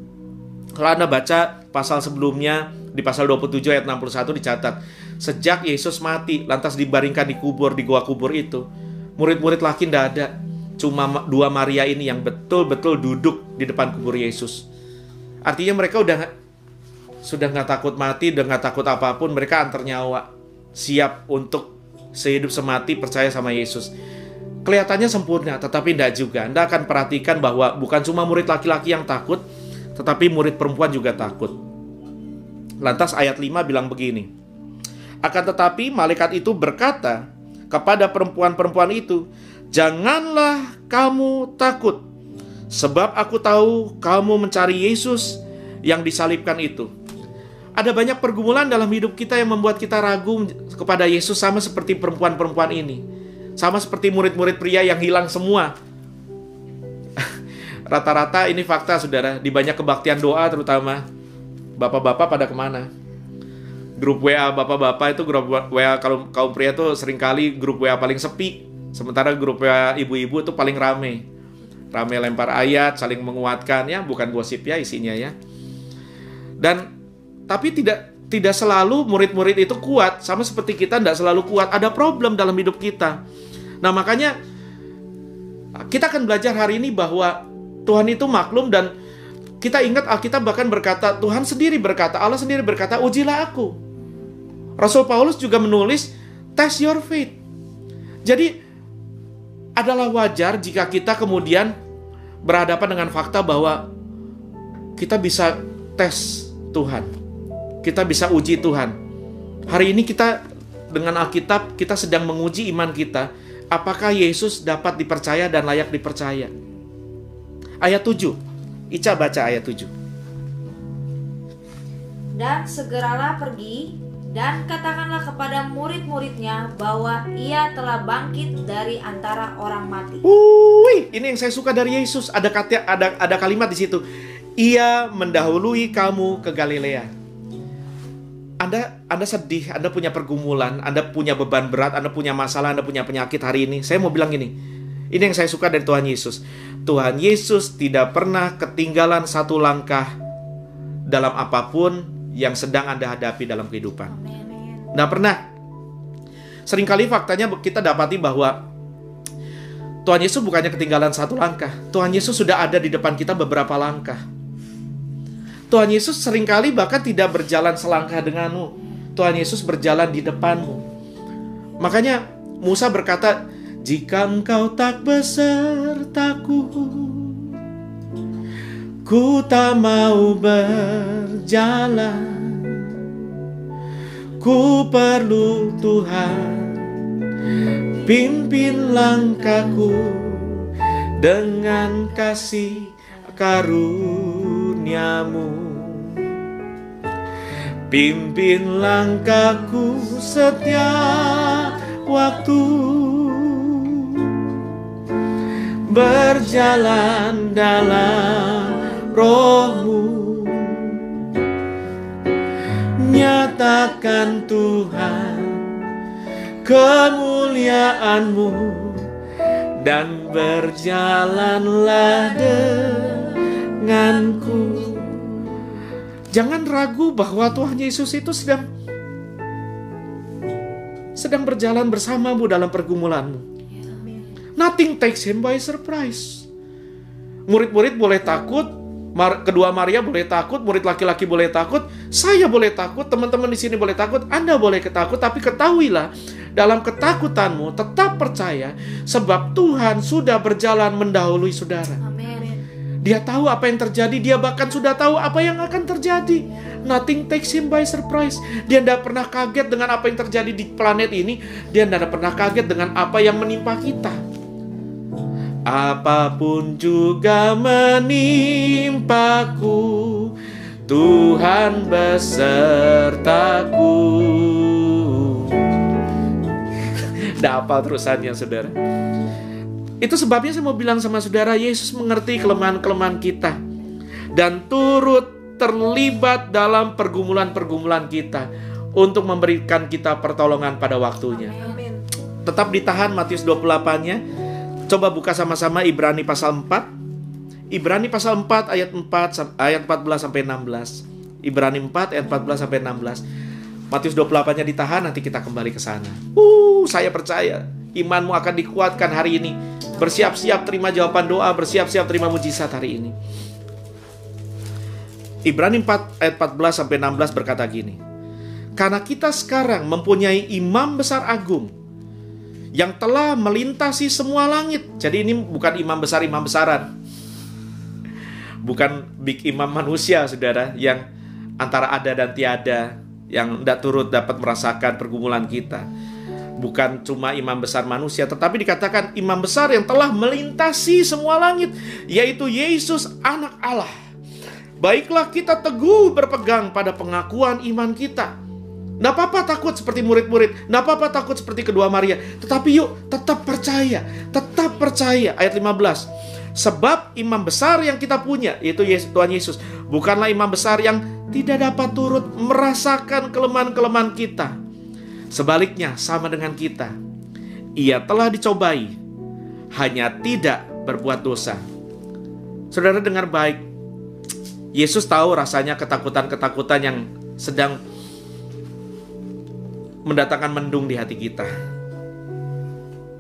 Kalau Anda baca pasal sebelumnya, di pasal 27 ayat 61 dicatat, sejak Yesus mati, lantas dibaringkan di gua kubur itu, murid-murid laki tidak ada. Cuma 2 Maria ini yang betul-betul duduk di depan kubur Yesus. Artinya mereka sudah nggak takut mati, udah nggak takut apapun, mereka antar nyawa, siap untuk sehidup semati percaya sama Yesus. Kelihatannya sempurna, tetapi tidak juga. Anda akan perhatikan bahwa bukan cuma murid laki-laki yang takut, tetapi murid perempuan juga takut. Lantas ayat 5 bilang begini, akan tetapi malaikat itu berkata kepada perempuan-perempuan itu, janganlah kamu takut, sebab aku tahu kamu mencari Yesus yang disalibkan itu. Ada banyak pergumulan dalam hidup kita yang membuat kita ragu kepada Yesus, sama seperti perempuan-perempuan ini. Sama seperti murid-murid pria yang hilang semua. Rata-rata ini fakta, saudara. Di banyak kebaktian doa terutama, bapak-bapak pada kemana? Grup WA bapak-bapak itu, grup WA kalau kaum pria tuh seringkali grup WA paling sepi. Sementara grup WA ibu-ibu itu paling rame. Rame lempar ayat, saling menguatkan ya, bukan gosip ya isinya ya. Dan tapi tidak selalu murid-murid itu kuat, sama seperti kita tidak selalu kuat. Ada problem dalam hidup kita. Nah, makanya kita akan belajar hari ini bahwa Tuhan itu maklum, dan kita ingat Alkitab bahkan berkata, Tuhan sendiri berkata, Allah sendiri berkata, ujilah aku. Rasul Paulus juga menulis, test your faith. Jadi adalah wajar jika kita kemudian berhadapan dengan fakta bahwa kita bisa tes Tuhan, kita bisa uji Tuhan. Hari ini kita dengan Alkitab, kita sedang menguji iman kita. Apakah Yesus dapat dipercaya dan layak dipercaya? Ayat 7. Ica baca ayat 7. Dan segeralah pergi dan katakanlah kepada murid-muridnya bahwa ia telah bangkit dari antara orang mati. Ini yang saya suka dari Yesus. Ada kalimat di situ. Ia mendahului kamu ke Galilea. Anda sedih, Anda punya pergumulan, Anda punya beban berat, Anda punya masalah, Anda punya penyakit hari ini. Saya mau bilang gini, ini yang saya suka dari Tuhan Yesus. Tuhan Yesus tidak pernah ketinggalan satu langkah dalam apapun yang sedang Anda hadapi dalam kehidupan. Nggak pernah. Seringkali faktanya kita dapati bahwa Tuhan Yesus bukannya ketinggalan satu langkah. Tuhan Yesus sudah ada di depan kita beberapa langkah. Tuhan Yesus seringkali bahkan tidak berjalan selangkah denganmu. Tuhan Yesus berjalan di depanmu. Makanya Musa berkata, jika engkau tak besertaku, ku tak mau berjalan. Ku perlu Tuhan, pimpin langkahku dengan kasih karuniamu. Pimpin langkahku setiap waktu, berjalan dalam roh-Mu. Nyatakan Tuhan kemuliaan-Mu, dan berjalanlah denganku. Jangan ragu bahwa Tuhan Yesus itu sedang berjalan bersamamu dalam pergumulanmu. Nothing takes him by surprise. Murid-murid boleh takut, kedua Maria boleh takut, murid laki-laki boleh takut, saya boleh takut, teman-teman di sini boleh takut, Anda boleh takut, tapi ketahuilah, dalam ketakutanmu tetap percaya, sebab Tuhan sudah berjalan mendahului saudara. Dia tahu apa yang terjadi, dia bahkan sudah tahu apa yang akan terjadi. Nothing takes him by surprise. Dia tidak pernah kaget dengan apa yang terjadi di planet ini. Dia tidak pernah kaget dengan apa yang menimpa kita. Apapun juga menimpaku, Tuhan besertaku. Tidak hafal terusannya, saudara. Itu sebabnya saya mau bilang sama saudara, Yesus mengerti kelemahan-kelemahan kita dan turut terlibat dalam pergumulan-pergumulan kita untuk memberikan kita pertolongan pada waktunya. Amin. Tetap ditahan Matius 28-nya. Coba buka sama-sama Ibrani pasal 4. Ibrani pasal 4 ayat 14 sampai 16. Ibrani 4 ayat 14 sampai 16. Matius 28-nya ditahan, nanti kita kembali ke sana. Saya percaya imanmu akan dikuatkan hari ini. Bersiap-siap terima jawaban doa, bersiap-siap terima mujizat hari ini. Ibrani 4 ayat 14 sampai 16 berkata gini. Karena kita sekarang mempunyai imam besar agung yang telah melintasi semua langit. Jadi ini bukan imam besar-imam-besaran. Bukan big imam manusia, saudara, yang antara ada dan tiada, yang tidak turut dapat merasakan pergumulan kita. Bukan cuma imam besar manusia, tetapi dikatakan imam besar yang telah melintasi semua langit, yaitu Yesus anak Allah. Baiklah kita teguh berpegang pada pengakuan iman kita. Nggak apa-apa takut seperti murid-murid, nggak apa-apa takut seperti kedua Maria, tetapi yuk tetap percaya, tetap percaya. Ayat 15. Sebab imam besar yang kita punya, yaitu Tuhan Yesus, bukanlah imam besar yang tidak dapat turut merasakan kelemahan-kelemahan kita. Sebaliknya, sama dengan kita. Ia telah dicobai, hanya tidak berbuat dosa. Saudara dengar baik. Yesus tahu rasanya ketakutan-ketakutan yang sedang mendatangkan mendung di hati kita.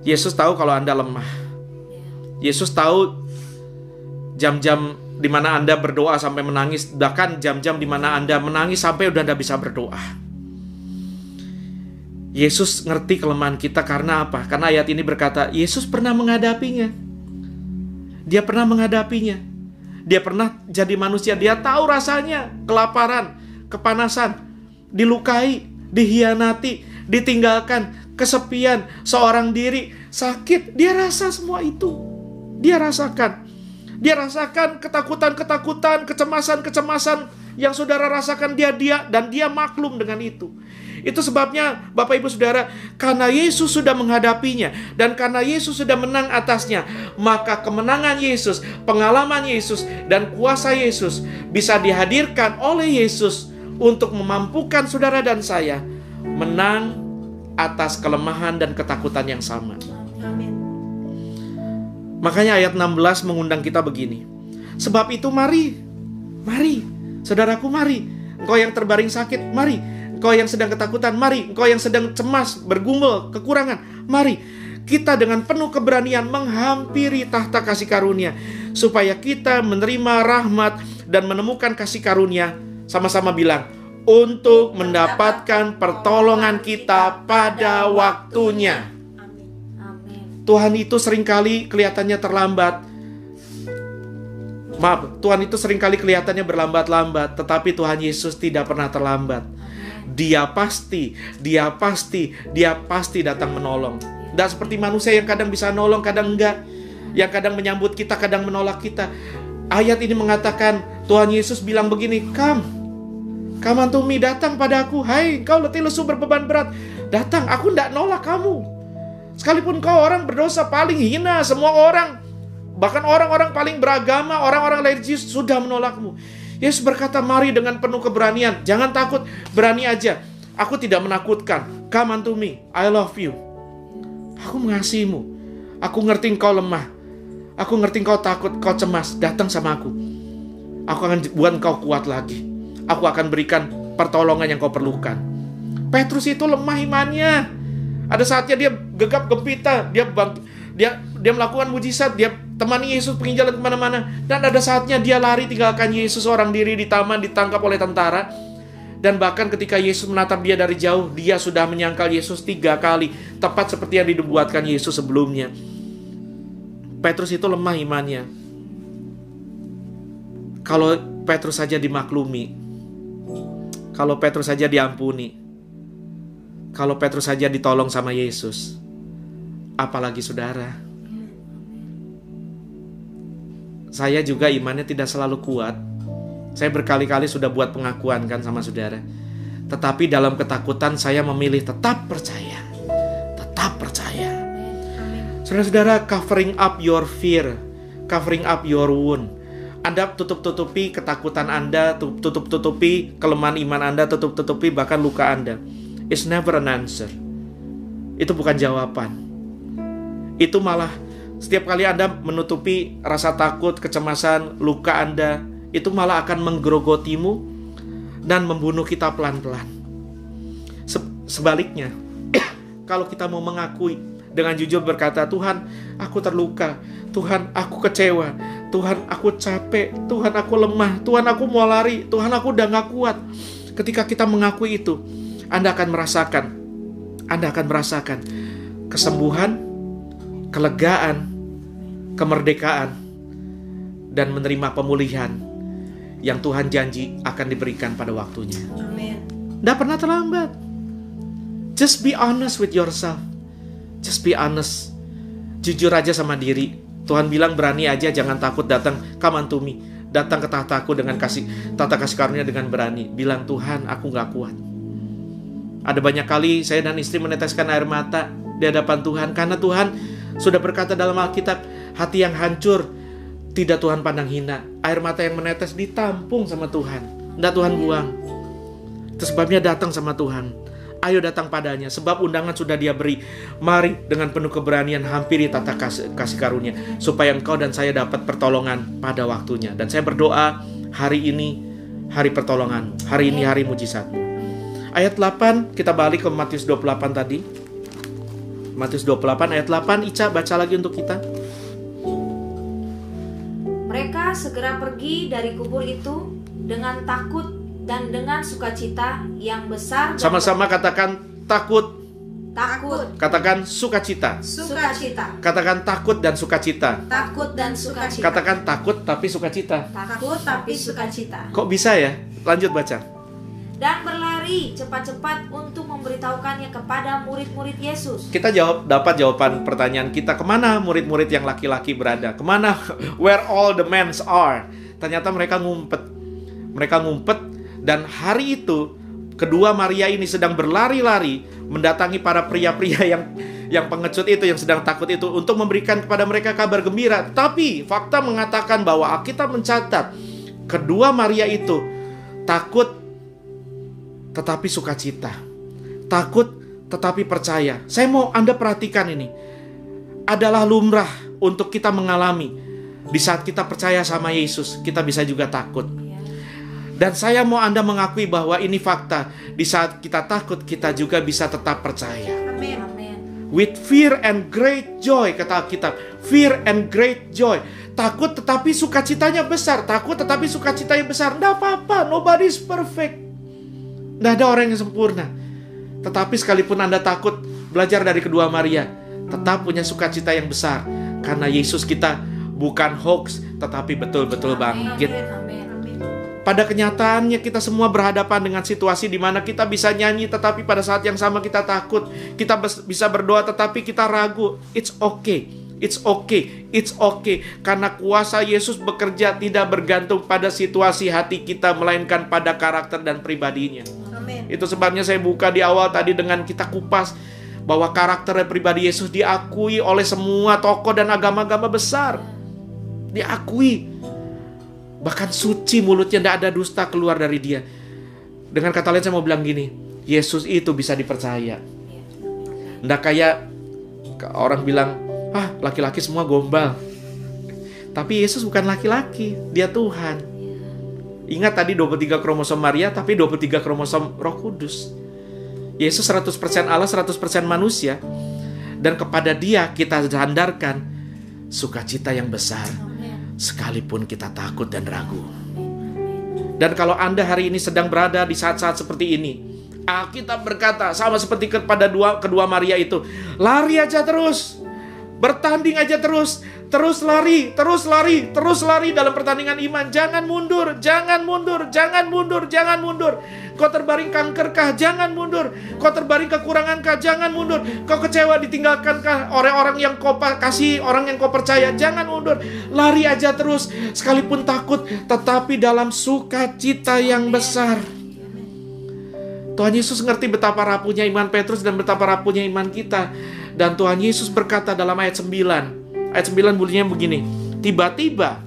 Yesus tahu kalau Anda lemah. Yesus tahu jam-jam di mana Anda berdoa sampai menangis, bahkan jam-jam di mana Anda menangis sampai udah tidak bisa berdoa. Yesus ngerti kelemahan kita karena apa? Karena ayat ini berkata, Yesus pernah menghadapinya. Dia pernah menghadapinya. Dia pernah jadi manusia. Dia tahu rasanya kelaparan, kepanasan, dilukai, dihianati, ditinggalkan, kesepian, seorang diri, sakit. Dia rasa semua itu. Dia rasakan. Dia rasakan ketakutan-ketakutan, kecemasan-kecemasan yang saudara rasakan, dia dan dia maklum dengan itu. Itu sebabnya Bapak Ibu Saudara, karena Yesus sudah menghadapinya dan karena Yesus sudah menang atasnya, maka kemenangan Yesus, pengalaman Yesus, dan kuasa Yesus bisa dihadirkan oleh Yesus untuk memampukan saudara dan saya menang atas kelemahan dan ketakutan yang sama. Amin. Makanya ayat 16 mengundang kita begini. Sebab itu mari, saudaraku mari. Engkau yang terbaring sakit, mari. Engkau yang sedang ketakutan, mari. Engkau yang sedang cemas, bergumul, kekurangan, mari. Kita dengan penuh keberanian menghampiri tahta kasih karunia, supaya kita menerima rahmat dan menemukan kasih karunia. Sama-sama bilang, untuk mendapatkan pertolongan kita pada waktunya. Tuhan itu seringkali kelihatannya terlambat. Maaf, Tuhan itu seringkali kelihatannya berlambat-lambat, tetapi Tuhan Yesus tidak pernah terlambat. Dia pasti datang menolong. Dan seperti manusia yang kadang bisa nolong, kadang enggak. Yang kadang menyambut kita, kadang menolak kita. Ayat ini mengatakan, Tuhan Yesus bilang begini, Come unto me, datang padaku. Hai, kau letih lesu berbeban berat. Datang, aku enggak nolak kamu. Sekalipun kau orang berdosa paling hina, semua orang, bahkan orang-orang paling beragama, orang-orang religius sudah menolakmu. Yesus berkata, mari dengan penuh keberanian. Jangan takut, berani aja. Aku tidak menakutkan. Come unto me, I love you. Aku mengasihimu. Aku ngerti engkau lemah. Aku ngerti engkau takut, kau cemas. Datang sama aku. Aku akan buat engkau kuat lagi. Aku akan berikan pertolongan yang kau perlukan. Petrus itu lemah imannya. Ada saatnya dia gegap gempita, dia melakukan mujizat, dia temani Yesus pergi jalan kemana-mana. Dan ada saatnya dia lari tinggalkan Yesus seorang diri di taman, ditangkap oleh tentara. Dan bahkan ketika Yesus menatap dia dari jauh, dia sudah menyangkal Yesus 3 kali, tepat seperti yang dibuatkan Yesus sebelumnya. Petrus itu lemah imannya. Kalau Petrus saja dimaklumi, kalau Petrus saja diampuni, kalau Petrus saja ditolong sama Yesus, apalagi saudara. Saya juga imannya tidak selalu kuat. Saya berkali-kali sudah buat pengakuan kan sama saudara. Tetapi dalam ketakutan saya memilih tetap percaya. Tetap percaya. Saudara-saudara, covering up your fear, covering up your wound. Anda tutup-tutupi ketakutan Anda, tutup-tutupi kelemahan iman Anda, tutup-tutupi bahkan luka Anda. It's never an answer. Itu bukan jawaban. Itu malah setiap kali Anda menutupi rasa takut, kecemasan, luka Anda, itu malah akan menggerogotimu dan membunuh kita pelan-pelan. Sebaliknya, kalau kita mau mengakui dengan jujur berkata, Tuhan, aku terluka, Tuhan, aku kecewa, Tuhan, aku capek, Tuhan, aku lemah, Tuhan, aku mau lari, Tuhan, aku udah gak kuat. Ketika kita mengakui itu, Anda akan merasakan kesembuhan, kelegaan, kemerdekaan, dan menerima pemulihan yang Tuhan janji akan diberikan pada waktunya. Amin. Tidak pernah terlambat. Just be honest with yourself. Just be honest. Jujur aja sama diri. Tuhan bilang berani aja, jangan takut, datang, come unto me. Datang ke tahtaku dengan tahta kasih karunia dengan berani. Bilang, Tuhan, aku gak kuat. Ada banyak kali saya dan istri meneteskan air mata di hadapan Tuhan, karena Tuhan sudah berkata dalam Alkitab, hati yang hancur tidak Tuhan pandang hina. Air mata yang menetes ditampung sama Tuhan. Tidak Tuhan buang. Itu sebabnya datang sama Tuhan. Ayo datang padanya, sebab undangan sudah Dia beri. Mari dengan penuh keberanian hampiri tata kasih karunia, supaya engkau dan saya dapat pertolongan pada waktunya. Dan saya berdoa, hari ini hari pertolongan, hari ini hari mujizat. Ayat 8, kita balik ke Matius 28 tadi. Matius 28 ayat 8, Ica baca lagi untuk kita. Mereka segera pergi dari kubur itu dengan takut dan dengan sukacita yang besar. Sama-sama katakan takut. Takut. Katakan sukacita. Sukacita. Katakan takut dan sukacita. Takut dan sukacita. Katakan takut tapi sukacita. Takut tapi sukacita. Kok bisa ya? Lanjut baca. Dan berlari cepat-cepat untuk memberitahukannya kepada murid-murid Yesus. Kita dapat jawaban pertanyaan kita, kemana murid-murid yang laki-laki berada? Kemana? Where all the men are? Ternyata mereka ngumpet. Mereka ngumpet. Dan hari itu kedua Maria ini sedang berlari-lari mendatangi para pria-pria yang pengecut itu, yang sedang takut itu, untuk memberikan kepada mereka kabar gembira. Tapi fakta mengatakan bahwa Alkitab mencatat kedua Maria itu takut tetapi sukacita, takut tetapi percaya. Saya mau Anda perhatikan, ini adalah lumrah untuk kita mengalami. Di saat kita percaya sama Yesus, kita bisa juga takut. Dan saya mau Anda mengakui bahwa ini fakta. Di saat kita takut, kita juga bisa tetap percaya. Amin. With fear and great joy, kata Alkitab. Fear and great joy. Takut tetapi sukacitanya besar. Takut tetapi sukacitanya besar. Nggak apa-apa, nobody is perfect. Nggak ada orang yang sempurna. Tetapi sekalipun Anda takut, belajar dari kedua Maria, tetap punya sukacita yang besar. Karena Yesus kita bukan hoax, tetapi betul-betul bangkit. Pada kenyataannya kita semua berhadapan dengan situasi di mana kita bisa nyanyi, tetapi pada saat yang sama kita takut. Kita bisa berdoa, tetapi kita ragu. It's okay. It's okay. It's okay. Karena kuasa Yesus bekerja tidak bergantung pada situasi hati kita, melainkan pada karakter dan pribadinya. Amin. Itu sebabnya saya buka di awal tadi dengan kita kupas bahwa karakter dan pribadi Yesus diakui oleh semua tokoh dan agama-agama besar. Diakui. Bahkan suci, mulutnya tidak ada dusta keluar dari dia. Dengan kata lain saya mau bilang gini, Yesus itu bisa dipercaya. Tidak kayak orang bilang, laki-laki semua gombal. Tapi Yesus bukan laki-laki, Dia Tuhan. Ingat tadi 23 kromosom Maria, tapi 23 kromosom Roh Kudus. Yesus 100% Allah, 100% manusia. Dan kepada Dia kita sandarkan sukacita yang besar, sekalipun kita takut dan ragu. Dan kalau Anda hari ini sedang berada di saat-saat seperti ini, Alkitab berkata sama seperti kepada kedua Maria itu, lari aja terus, bertanding aja terus, terus lari dalam pertandingan iman. Jangan mundur, jangan mundur, jangan mundur, jangan mundur. Kau terbaring kankerkah? Jangan mundur. Kau terbaring kekurangankah? Jangan mundur. Kau kecewa ditinggalkankah oleh orang yang kau kasih, orang yang kau percaya? Jangan mundur. Lari aja terus, sekalipun takut, tetapi dalam sukacita yang besar. Tuhan Yesus ngerti betapa rapuhnya iman Petrus dan betapa rapuhnya iman kita. Dan Tuhan Yesus berkata dalam ayat 9. Ayat 9 bunyinya begini. Tiba-tiba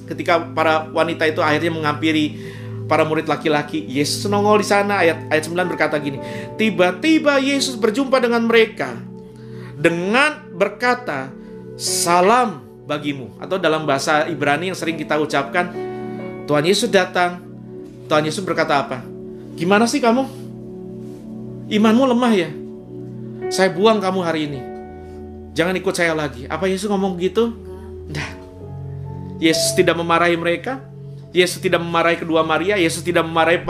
ketika para wanita itu akhirnya menghampiri para murid laki-laki, Yesus nongol di sana. Ayat 9 berkata gini. Tiba-tiba Yesus berjumpa dengan mereka dengan berkata, salam bagimu. Atau dalam bahasa Ibrani yang sering kita ucapkan, Tuhan Yesus datang. Tuhan Yesus berkata apa? Gimana sih kamu? Imanmu lemah ya? Saya buang kamu hari ini. Jangan ikut saya lagi. Apa Yesus ngomong begitu? Nah, Yesus tidak memarahi mereka. Yesus tidak memarahi kedua Maria. Yesus tidak memarahi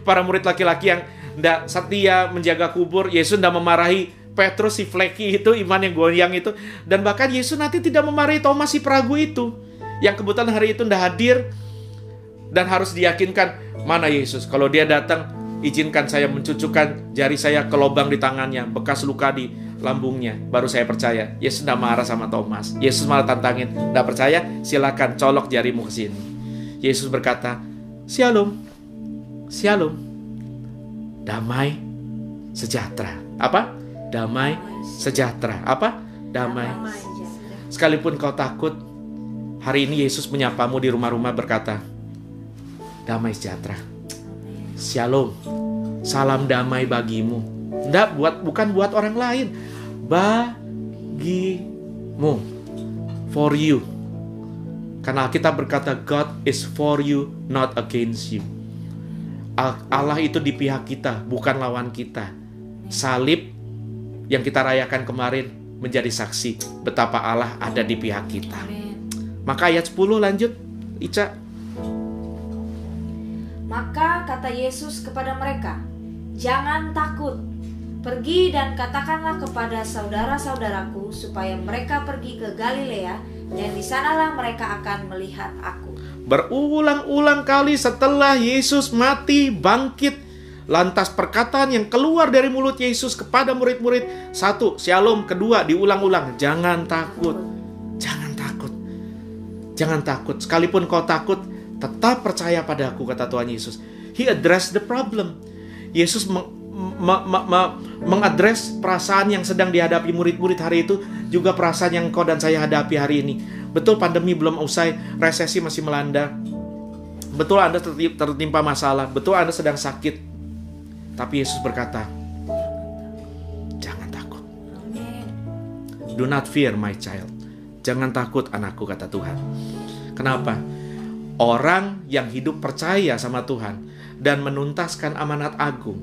para murid laki-laki yang tidak setia menjaga kubur. Yesus tidak memarahi Petrus si fleky itu, iman yang goyang itu. Dan bahkan Yesus nanti tidak memarahi Thomas si peragu itu, yang kebetulan hari itu tidak hadir dan harus diyakinkan, mana Yesus? Kalau dia datang, izinkan saya mencucukkan jari saya ke lubang di tangannya, bekas luka di lambungnya, baru saya percaya. Yesus tidak marah sama Thomas. Yesus malah tantangin, tidak percaya? Silakan colok jarimu ke sini. Yesus berkata, Shalom, Shalom, damai sejahtera. Apa? Damai sejahtera. Apa? Damai. Sekalipun kau takut, hari ini Yesus menyapamu di rumah-rumah berkata, damai sejahtera. Shalom. Salam damai bagimu. Bukan buat orang lain. Bagimu. For you. Karena kita berkata God is for you, not against you. Allah itu di pihak kita, bukan lawan kita. Salib yang kita rayakan kemarin menjadi saksi betapa Allah ada di pihak kita. Maka ayat 10 lanjut, Ica. Maka kata Yesus kepada mereka, jangan takut. Pergi dan katakanlah kepada saudara-saudaraku supaya mereka pergi ke Galilea, dan di sanalah mereka akan melihat aku. Berulang-ulang kali setelah Yesus mati, bangkit, lantas perkataan yang keluar dari mulut Yesus kepada murid-murid, satu, shalom, kedua, diulang-ulang, jangan takut, jangan takut, jangan takut. Sekalipun kau takut, tetap percaya padaku, kata Tuhan Yesus. He addressed the problem. Yesus mengadres perasaan yang sedang dihadapi murid-murid hari itu, juga perasaan yang kau dan saya hadapi hari ini. Betul pandemi belum usai, resesi masih melanda. Betul Anda tertimpa masalah, betul Anda sedang sakit. Tapi Yesus berkata, jangan takut. Do not fear my child. Jangan takut anakku, kata Tuhan. Kenapa? Orang yang hidup percaya sama Tuhan dan menuntaskan amanat agung,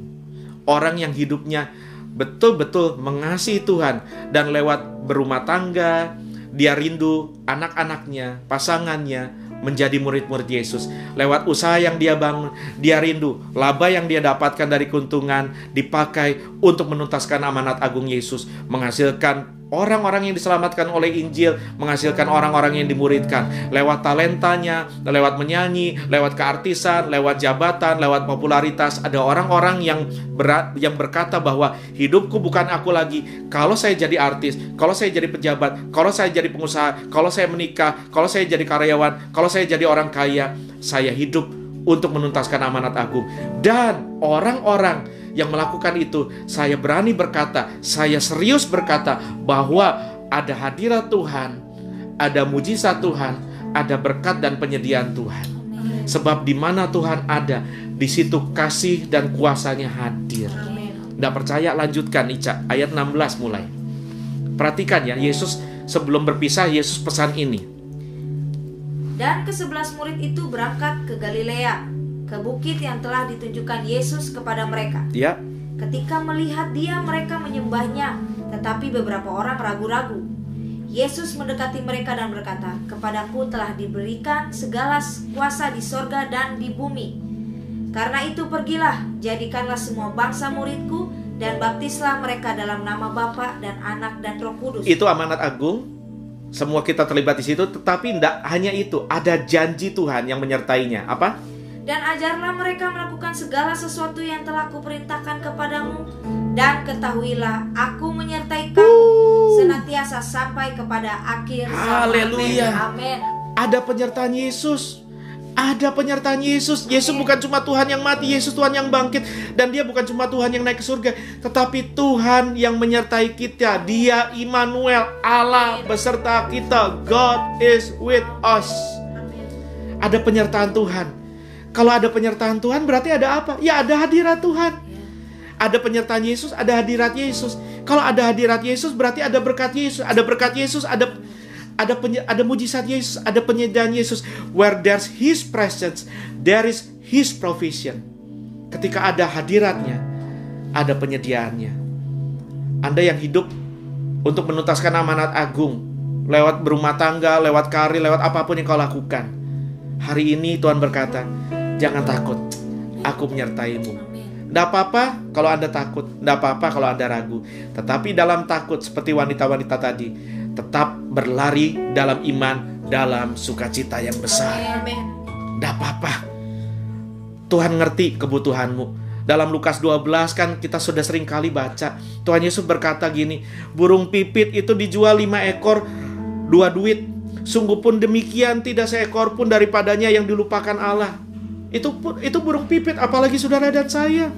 orang yang hidupnya betul-betul mengasihi Tuhan dan lewat berumah tangga, dia rindu anak-anaknya, pasangannya menjadi murid-murid Yesus. Lewat usaha yang dia bangun, dia rindu laba yang dia dapatkan dari keuntungan dipakai untuk menuntaskan amanat agung Yesus, menghasilkan orang-orang yang diselamatkan oleh Injil, menghasilkan orang-orang yang dimuridkan lewat talentanya, lewat menyanyi, lewat keartisan, lewat jabatan, lewat popularitas. Ada orang-orang yang berkata bahwa hidupku bukan aku lagi. Kalau saya jadi artis, kalau saya jadi pejabat, kalau saya jadi pengusaha, kalau saya menikah, kalau saya jadi karyawan, kalau saya jadi orang kaya, saya hidup untuk menuntaskan amanat agung. Dan orang-orang yang melakukan itu, saya berani berkata, saya serius berkata bahwa ada hadirat Tuhan, ada mujizat Tuhan, ada berkat dan penyediaan Tuhan. Sebab di mana Tuhan ada, di situ kasih dan kuasanya hadir. Nggak percaya, lanjutkan Ica, ayat 16 mulai. Perhatikan ya, Yesus sebelum berpisah, Yesus pesan ini. Dan ke-11 murid itu berangkat ke Galilea, ke bukit yang telah ditunjukkan Yesus kepada mereka. Ya. Ketika melihat dia, mereka menyembahnya, tetapi beberapa orang ragu-ragu. Yesus mendekati mereka dan berkata, kepadaku telah diberikan segala kuasa di sorga dan di bumi. Karena itu pergilah, jadikanlah semua bangsa muridku, dan baptislah mereka dalam nama Bapa dan Anak dan Roh Kudus. Itu amanat agung. Semua kita terlibat di situ, tetapi tidak hanya itu, ada janji Tuhan yang menyertainya. Apa? Dan ajarlah mereka melakukan segala sesuatu yang telah kuperintahkan kepadamu. Dan ketahuilah, aku menyertai kamu senantiasa sampai kepada akhir zaman. Haleluya. Amin. Ada penyertaan Yesus. Ada penyertaan Yesus. Yesus bukan cuma Tuhan yang mati, Yesus Tuhan yang bangkit. Dan dia bukan cuma Tuhan yang naik ke surga, tetapi Tuhan yang menyertai kita. Dia Immanuel, Allah beserta kita. God is with us. Ada penyertaan Tuhan. Kalau ada penyertaan Tuhan berarti ada apa? Ya ada hadirat Tuhan. Ada penyertaan Yesus, ada hadirat Yesus. Kalau ada hadirat Yesus berarti ada berkat Yesus. Ada berkat Yesus, ada mujizat Yesus, ada penyediaan Yesus. Where there's His presence, there is His provision. Ketika ada hadiratnya, ada penyediaannya. Anda yang hidup untuk menuntaskan amanat agung, lewat berumah tangga, lewat karir, lewat apapun yang kau lakukan, hari ini Tuhan berkata, jangan takut, aku menyertaimu. Tidak apa-apa kalau Anda takut, tidak apa-apa kalau Anda ragu. Tetapi dalam takut, seperti wanita-wanita tadi, tetap berlari dalam iman, dalam sukacita yang besar. Tidak apa-apa. Tuhan ngerti kebutuhanmu. Dalam Lukas 12 kan kita sudah sering kali baca, Tuhan Yesus berkata gini, burung pipit itu dijual 5 ekor 2 duit. Sungguh pun demikian, tidak seekor pun daripadanya yang dilupakan Allah. Itu burung pipit, apalagi saudara dan saya.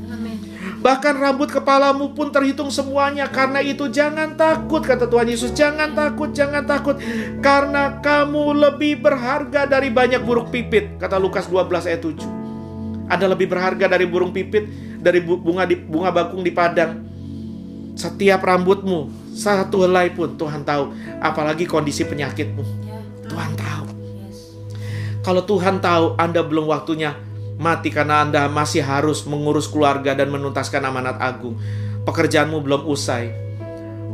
Bahkan rambut kepalamu pun terhitung semuanya. Karena itu jangan takut, kata Tuhan Yesus. Jangan takut, jangan takut. Karena kamu lebih berharga dari banyak burung pipit, kata Lukas 12 ayat 7. Anda lebih berharga dari burung pipit, dari bunga bakung di padang. Setiap rambutmu, satu helai pun Tuhan tahu. Apalagi kondisi penyakitmu, Tuhan tahu. Kalau Tuhan tahu Anda belum waktunya mati karena Anda masih harus mengurus keluarga dan menuntaskan amanat agung, pekerjaanmu belum usai,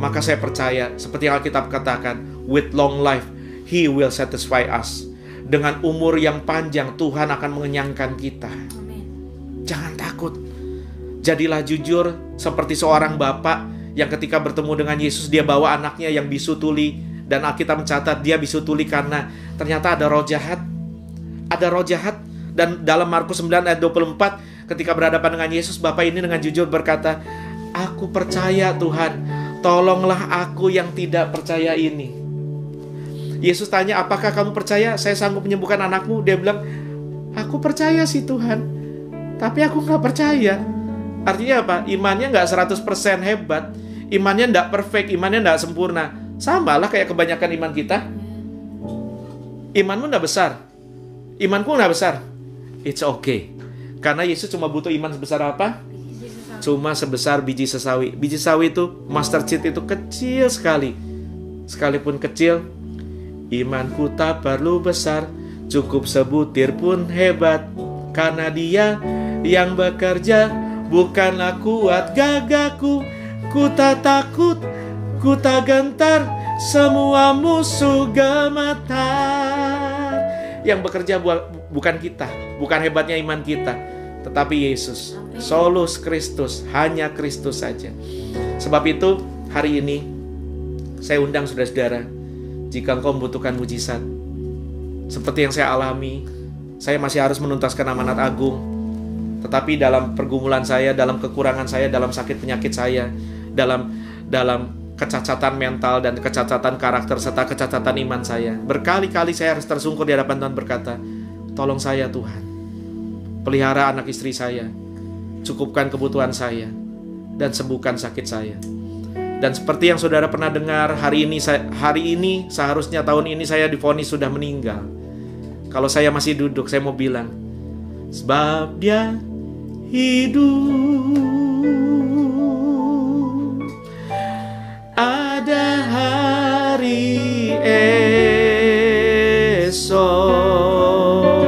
maka saya percaya seperti yang Alkitab katakan, with long life He will satisfy us. Dengan umur yang panjang Tuhan akan mengenyangkan kita. Jangan takut. Jadilah jujur seperti seorang bapak yang ketika bertemu dengan Yesus, dia bawa anaknya yang bisu tuli. Dan Alkitab mencatat dia bisu tuli karena ternyata ada roh jahat. Ada roh jahat. Dan dalam Markus 9 ayat 24, ketika berhadapan dengan Yesus, bapak ini dengan jujur berkata, aku percaya Tuhan, tolonglah aku yang tidak percaya ini. Yesus tanya, apakah kamu percaya saya sanggup menyembuhkan anakmu? Dia bilang, aku percaya sih Tuhan, tapi aku gak percaya. Artinya apa? Imannya gak 100% hebat, imannya gak perfect, imannya gak sempurna. Sama lah kayak kebanyakan iman kita. Imanmu gak besar, imanku gak besar. It's okay. Karena Yesus cuma butuh iman sebesar apa? Cuma sebesar biji sesawi. Biji sawi itu, mustard seed itu kecil sekali. Sekalipun kecil, imanku tak perlu besar, cukup sebutir pun hebat. Karena Dia yang bekerja, bukanlah kuat gagahku. Ku tak takut, ku tak gentar, semua musuh gemetar. Yang bekerja bukan kita, bukan hebatnya iman kita, tetapi Yesus. Solus Kristus, hanya Kristus saja. Sebab itu hari ini saya undang saudara-saudara, jika engkau membutuhkan mujizat seperti yang saya alami, saya masih harus menuntaskan amanat agung. Tetapi dalam pergumulan saya, dalam kekurangan saya, dalam sakit penyakit saya, dalam kecacatan mental dan kecacatan karakter serta kecacatan iman saya, berkali-kali saya harus tersungkur di hadapan Tuhan berkata, tolong saya Tuhan, pelihara anak istri saya, cukupkan kebutuhan saya, dan sembuhkan sakit saya. Dan seperti yang saudara pernah dengar, hari ini seharusnya tahun ini saya divonis sudah meninggal. Kalau saya masih duduk, saya mau bilang, sebab Dia hidup, ada hari esok,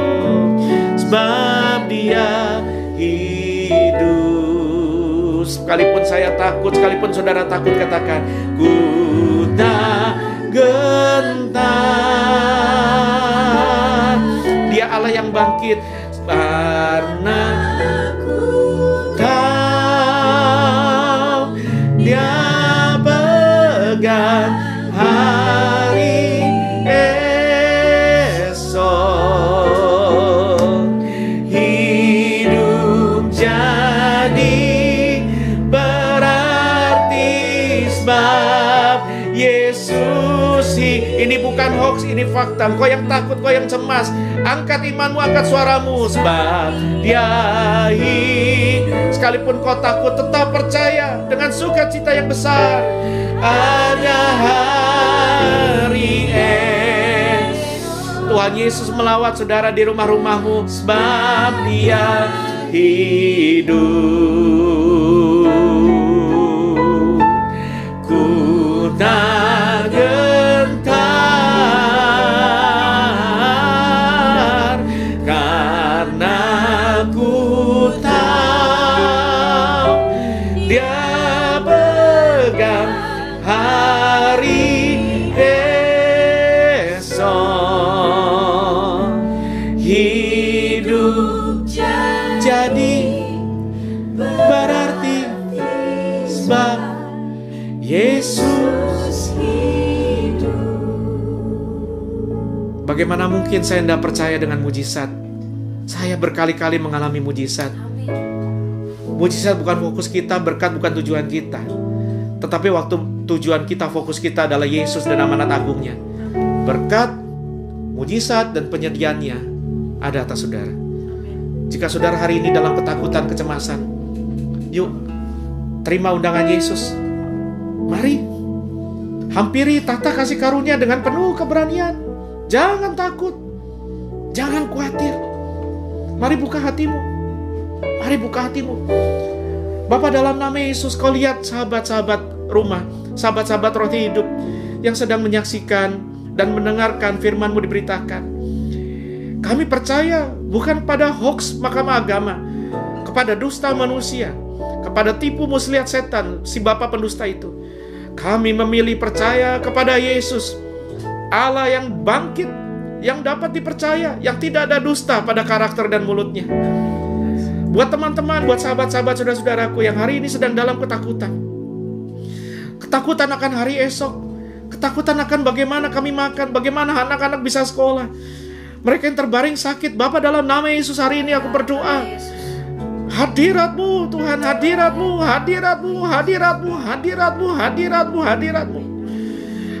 sebab Dia hidup. Sekalipun saya takut, sekalipun saudara takut, katakan, ku tak gentar. Dia Allah yang bangkit, karena ku tahu Dia pegang hari esok. Hidup jadi berarti sebab Yesus. Ini bukan hoax, ini fakta. Kau yang takut, kau yang cemas, angkat imanmu, angkat suaramu, sebab Dia hidup. Sekalipun kau takut, tetap percaya dengan sukacita yang besar. Ada hari Tuhan Yesus melawat saudara di rumah-rumahmu, sebab Dia hidup. Ku tak gentar, karena ku tahu Dia pegang hari esok. Hidup jadi berarti sebab Yesus hidup. Bagaimana mungkin saya tidak percaya dengan mujizat? Saya berkali-kali mengalami mujizat. Mujizat bukan fokus kita, berkat bukan tujuan kita. Tetapi waktu tujuan kita, fokus kita adalah Yesus dan amanat agungnya, berkat, mujizat, dan penyediaannya ada atas saudara. Jika saudara hari ini dalam ketakutan, kecemasan, yuk terima undangan Yesus. Mari hampiri tahta kasih karunia dengan penuh keberanian. Jangan takut, jangan khawatir. Mari buka hatimu. Mari buka hatimu. Bapa, dalam nama Yesus, Kau lihat sahabat-sahabat rumah, sahabat-sahabat roti hidup yang sedang menyaksikan dan mendengarkan firman-Mu diberitakan. Kami percaya bukan pada hoax mahkamah agama, kepada dusta manusia, kepada tipu muslihat setan, si bapa pendusta itu. Kami memilih percaya kepada Yesus, Allah yang bangkit, yang dapat dipercaya, yang tidak ada dusta pada karakter dan mulutnya. Buat teman-teman, buat sahabat-sahabat, saudara-saudaraku yang hari ini sedang dalam ketakutan. Ketakutan akan hari esok. Ketakutan akan bagaimana kami makan, bagaimana anak-anak bisa sekolah. Mereka yang terbaring sakit, Bapa, dalam nama Yesus hari ini aku berdoa. Hadirat-Mu Tuhan, hadirat-Mu, hadirat-Mu, hadirat-Mu, hadirat-Mu, hadirat-Mu, hadirat-Mu.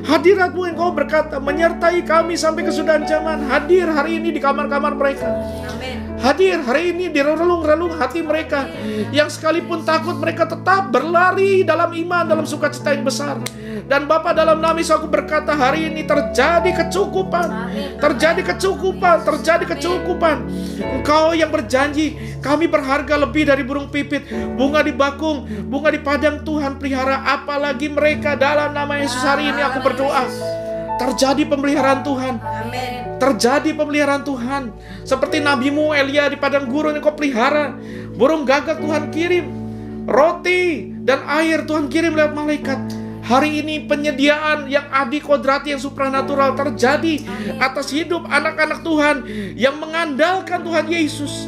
Hadirat-Mu yang Kau berkata menyertai kami sampai kesudahan zaman. Hadir hari ini di kamar-kamar mereka. Hadir hari ini di relung-relung hati mereka, yang sekalipun takut mereka tetap berlari dalam iman, dalam sukacita yang besar. Dan Bapa, dalam nama Yesus aku berkata hari ini terjadi kecukupan, terjadi kecukupan, terjadi kecukupan. Engkau yang berjanji kami berharga lebih dari burung pipit, bunga di bakung, bunga di padang Tuhan pelihara. Apalagi mereka, dalam nama Yesus hari ini aku berdoa terjadi pemeliharaan Tuhan. Terjadi pemeliharaan Tuhan. Seperti nabimu Elia di padang gurun yang Kau pelihara. Burung gagak Tuhan kirim, roti dan air Tuhan kirim lewat malaikat. Hari ini penyediaan yang adi kodrati, yang supranatural terjadi atas hidup anak-anak Tuhan yang mengandalkan Tuhan Yesus,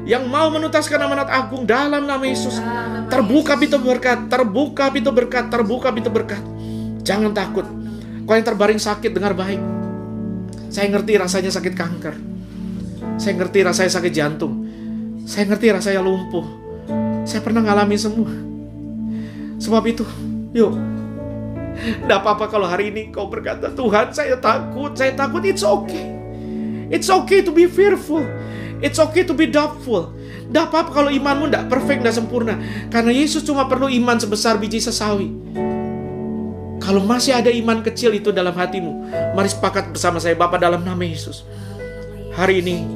yang mau menuntaskan amanat agung dalam nama Yesus. Terbuka pintu berkat, terbuka pintu berkat, terbuka pintu berkat. Jangan takut. Kau yang terbaring sakit, dengar baik. Saya ngerti rasanya sakit kanker. Saya ngerti rasanya sakit jantung. Saya ngerti rasanya lumpuh. Saya pernah ngalamin semua. Sebab itu, yuk, tidak apa-apa kalau hari ini kau berkata, Tuhan saya takut, it's okay. It's okay to be fearful. It's okay to be doubtful. Tidak apa-apa kalau imanmu tidak perfect, tidak sempurna. Karena Yesus cuma perlu iman sebesar biji sesawi. Kalau masih ada iman kecil itu dalam hatimu, mari sepakat bersama saya, Bapa, dalam nama Yesus. Hari ini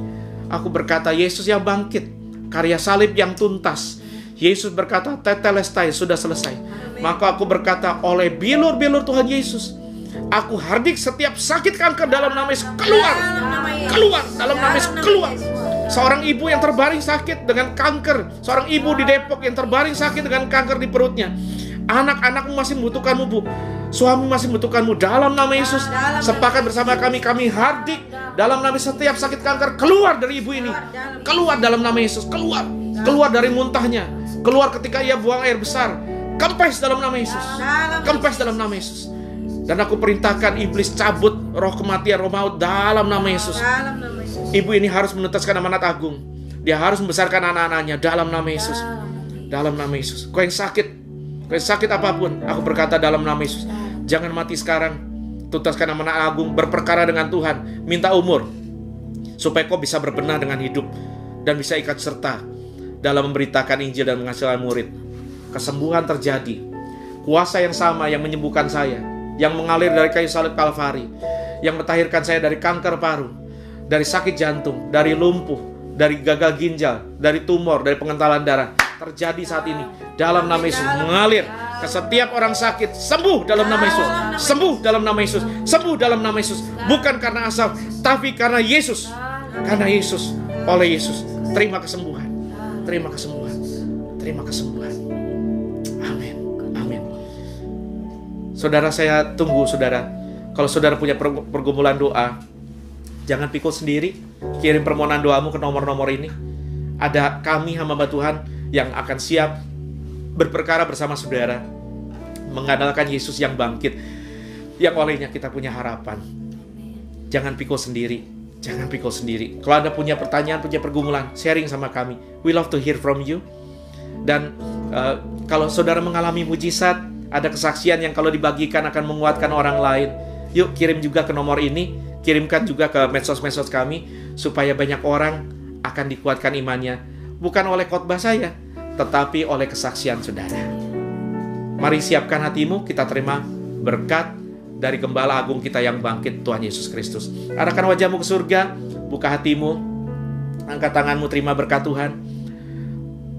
aku berkata, Yesus yang bangkit, karya salib yang tuntas. Yesus berkata, tetelestai, sudah selesai. Maka aku berkata, oleh bilur-bilur Tuhan Yesus, aku hardik setiap sakit kanker dalam nama Yesus. Keluar, keluar, dalam nama Yesus, keluar. Seorang ibu yang terbaring sakit dengan kanker, seorang ibu di Depok yang terbaring sakit dengan kanker di perutnya. Anak-anakmu masih membutuhkanmu, Bu. Suami masih membutuhkanmu. Dalam nama Yesus, sepakat bersama kami hardik dalam nama setiap sakit kanker keluar dari ibu ini. Keluar dalam nama Yesus. Keluar. Keluar dari muntahnya. Keluar ketika ia buang air besar. Kempes dalam nama Yesus. Kempes dalam nama Yesus. Dan aku perintahkan iblis cabut roh kematian, roh maut dalam nama Yesus. Ibu ini harus menuntaskan amanat agung. Dia harus membesarkan anak-anaknya dalam nama Yesus. Dalam nama Yesus. Kau yang sakit apapun, aku berkata dalam nama Yesus, jangan mati sekarang. Tuntaskan amanat agung, berperkara dengan Tuhan, minta umur supaya kau bisa berbenah dengan hidup dan bisa ikut serta dalam memberitakan Injil dan menghasilkan murid. Kesembuhan terjadi. Kuasa yang sama yang menyembuhkan saya, yang mengalir dari kayu salib Kalvari, yang mentahirkan saya dari kanker paru, dari sakit jantung, dari lumpuh, dari gagal ginjal, dari tumor, dari pengentalan darah, terjadi saat ini dalam nama Yesus. Mengalir ke setiap orang sakit, sembuh dalam nama Yesus. Sembuh dalam nama Yesus. Sembuh dalam nama Yesus. Bukan karena asal, tapi karena Yesus. Karena Yesus, oleh Yesus, terima kesembuhan. Terima kesembuhan. Terima kesembuhan. Amin. Amin. Saudara, saya tunggu saudara. Kalau saudara punya pergumulan doa, jangan pikul sendiri. Kirim permohonan doamu ke nomor-nomor ini. Ada kami hamba Tuhan yang akan siap berperkara bersama saudara, mengandalkan Yesus yang bangkit, yang olehnya kita punya harapan. Jangan pikul sendiri. Jangan pikul sendiri. Kalau Anda punya pertanyaan, punya pergumulan, sharing sama kami. We love to hear from you. Dan kalau saudara mengalami mujizat, ada kesaksian yang kalau dibagikan akan menguatkan orang lain, yuk kirim juga ke nomor ini. Kirimkan juga ke medsos-medsos kami, supaya banyak orang akan dikuatkan imannya. Bukan oleh khotbah saya, tetapi oleh kesaksian saudara. Mari siapkan hatimu, kita terima berkat dari Gembala Agung kita yang bangkit, Tuhan Yesus Kristus. Arahkan wajahmu ke surga, buka hatimu, angkat tanganmu, terima berkat Tuhan.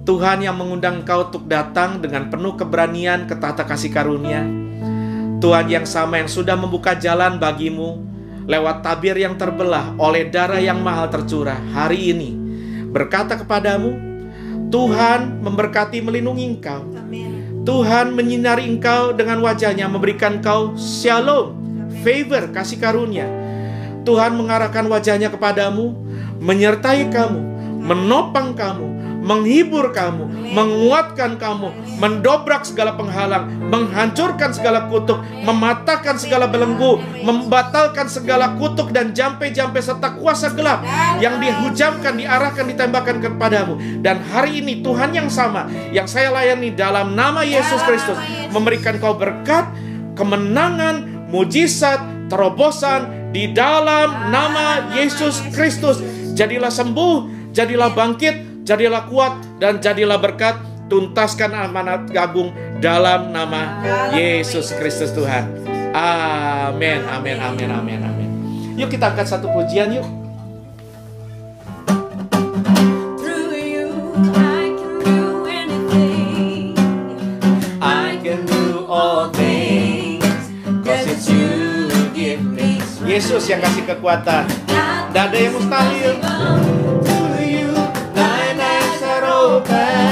Tuhan yang mengundang engkau untuk datang dengan penuh keberanian ke tahta kasih karunia. Tuhan yang sama yang sudah membuka jalan bagimu lewat tabir yang terbelah oleh darah yang mahal tercurah. Hari ini berkata kepadamu, Tuhan memberkati melindungi engkau. Tuhan menyinari engkau dengan wajahnya, memberikan engkau shalom, favor, kasih karunia. Tuhan mengarahkan wajahnya kepadamu, menyertai kamu, menopang kamu, menghibur kamu, menguatkan kamu, mendobrak segala penghalang, menghancurkan segala kutuk, mematahkan segala belenggu, membatalkan segala kutuk dan jampe-jampe serta kuasa gelap yang dihujamkan, diarahkan, ditembakkan kepadamu. Dan hari ini Tuhan yang sama yang saya layani dalam nama Yesus Kristus memberikan kau berkat, kemenangan, mujizat, terobosan di dalam nama Yesus Kristus. Jadilah sembuh, jadilah bangkit, jadilah kuat, dan jadilah berkat. Tuntaskan amanat agung dalam nama Yesus Kristus Tuhan. Amin, amin, amin, amin, amin. Yuk kita angkat satu pujian yuk. Through you, I can do anything. I can do all things. 'Cause it's you who give me strength. Yesus yang kasih kekuatan. Tidak ada yang mustahil. To you, thine eyes are open.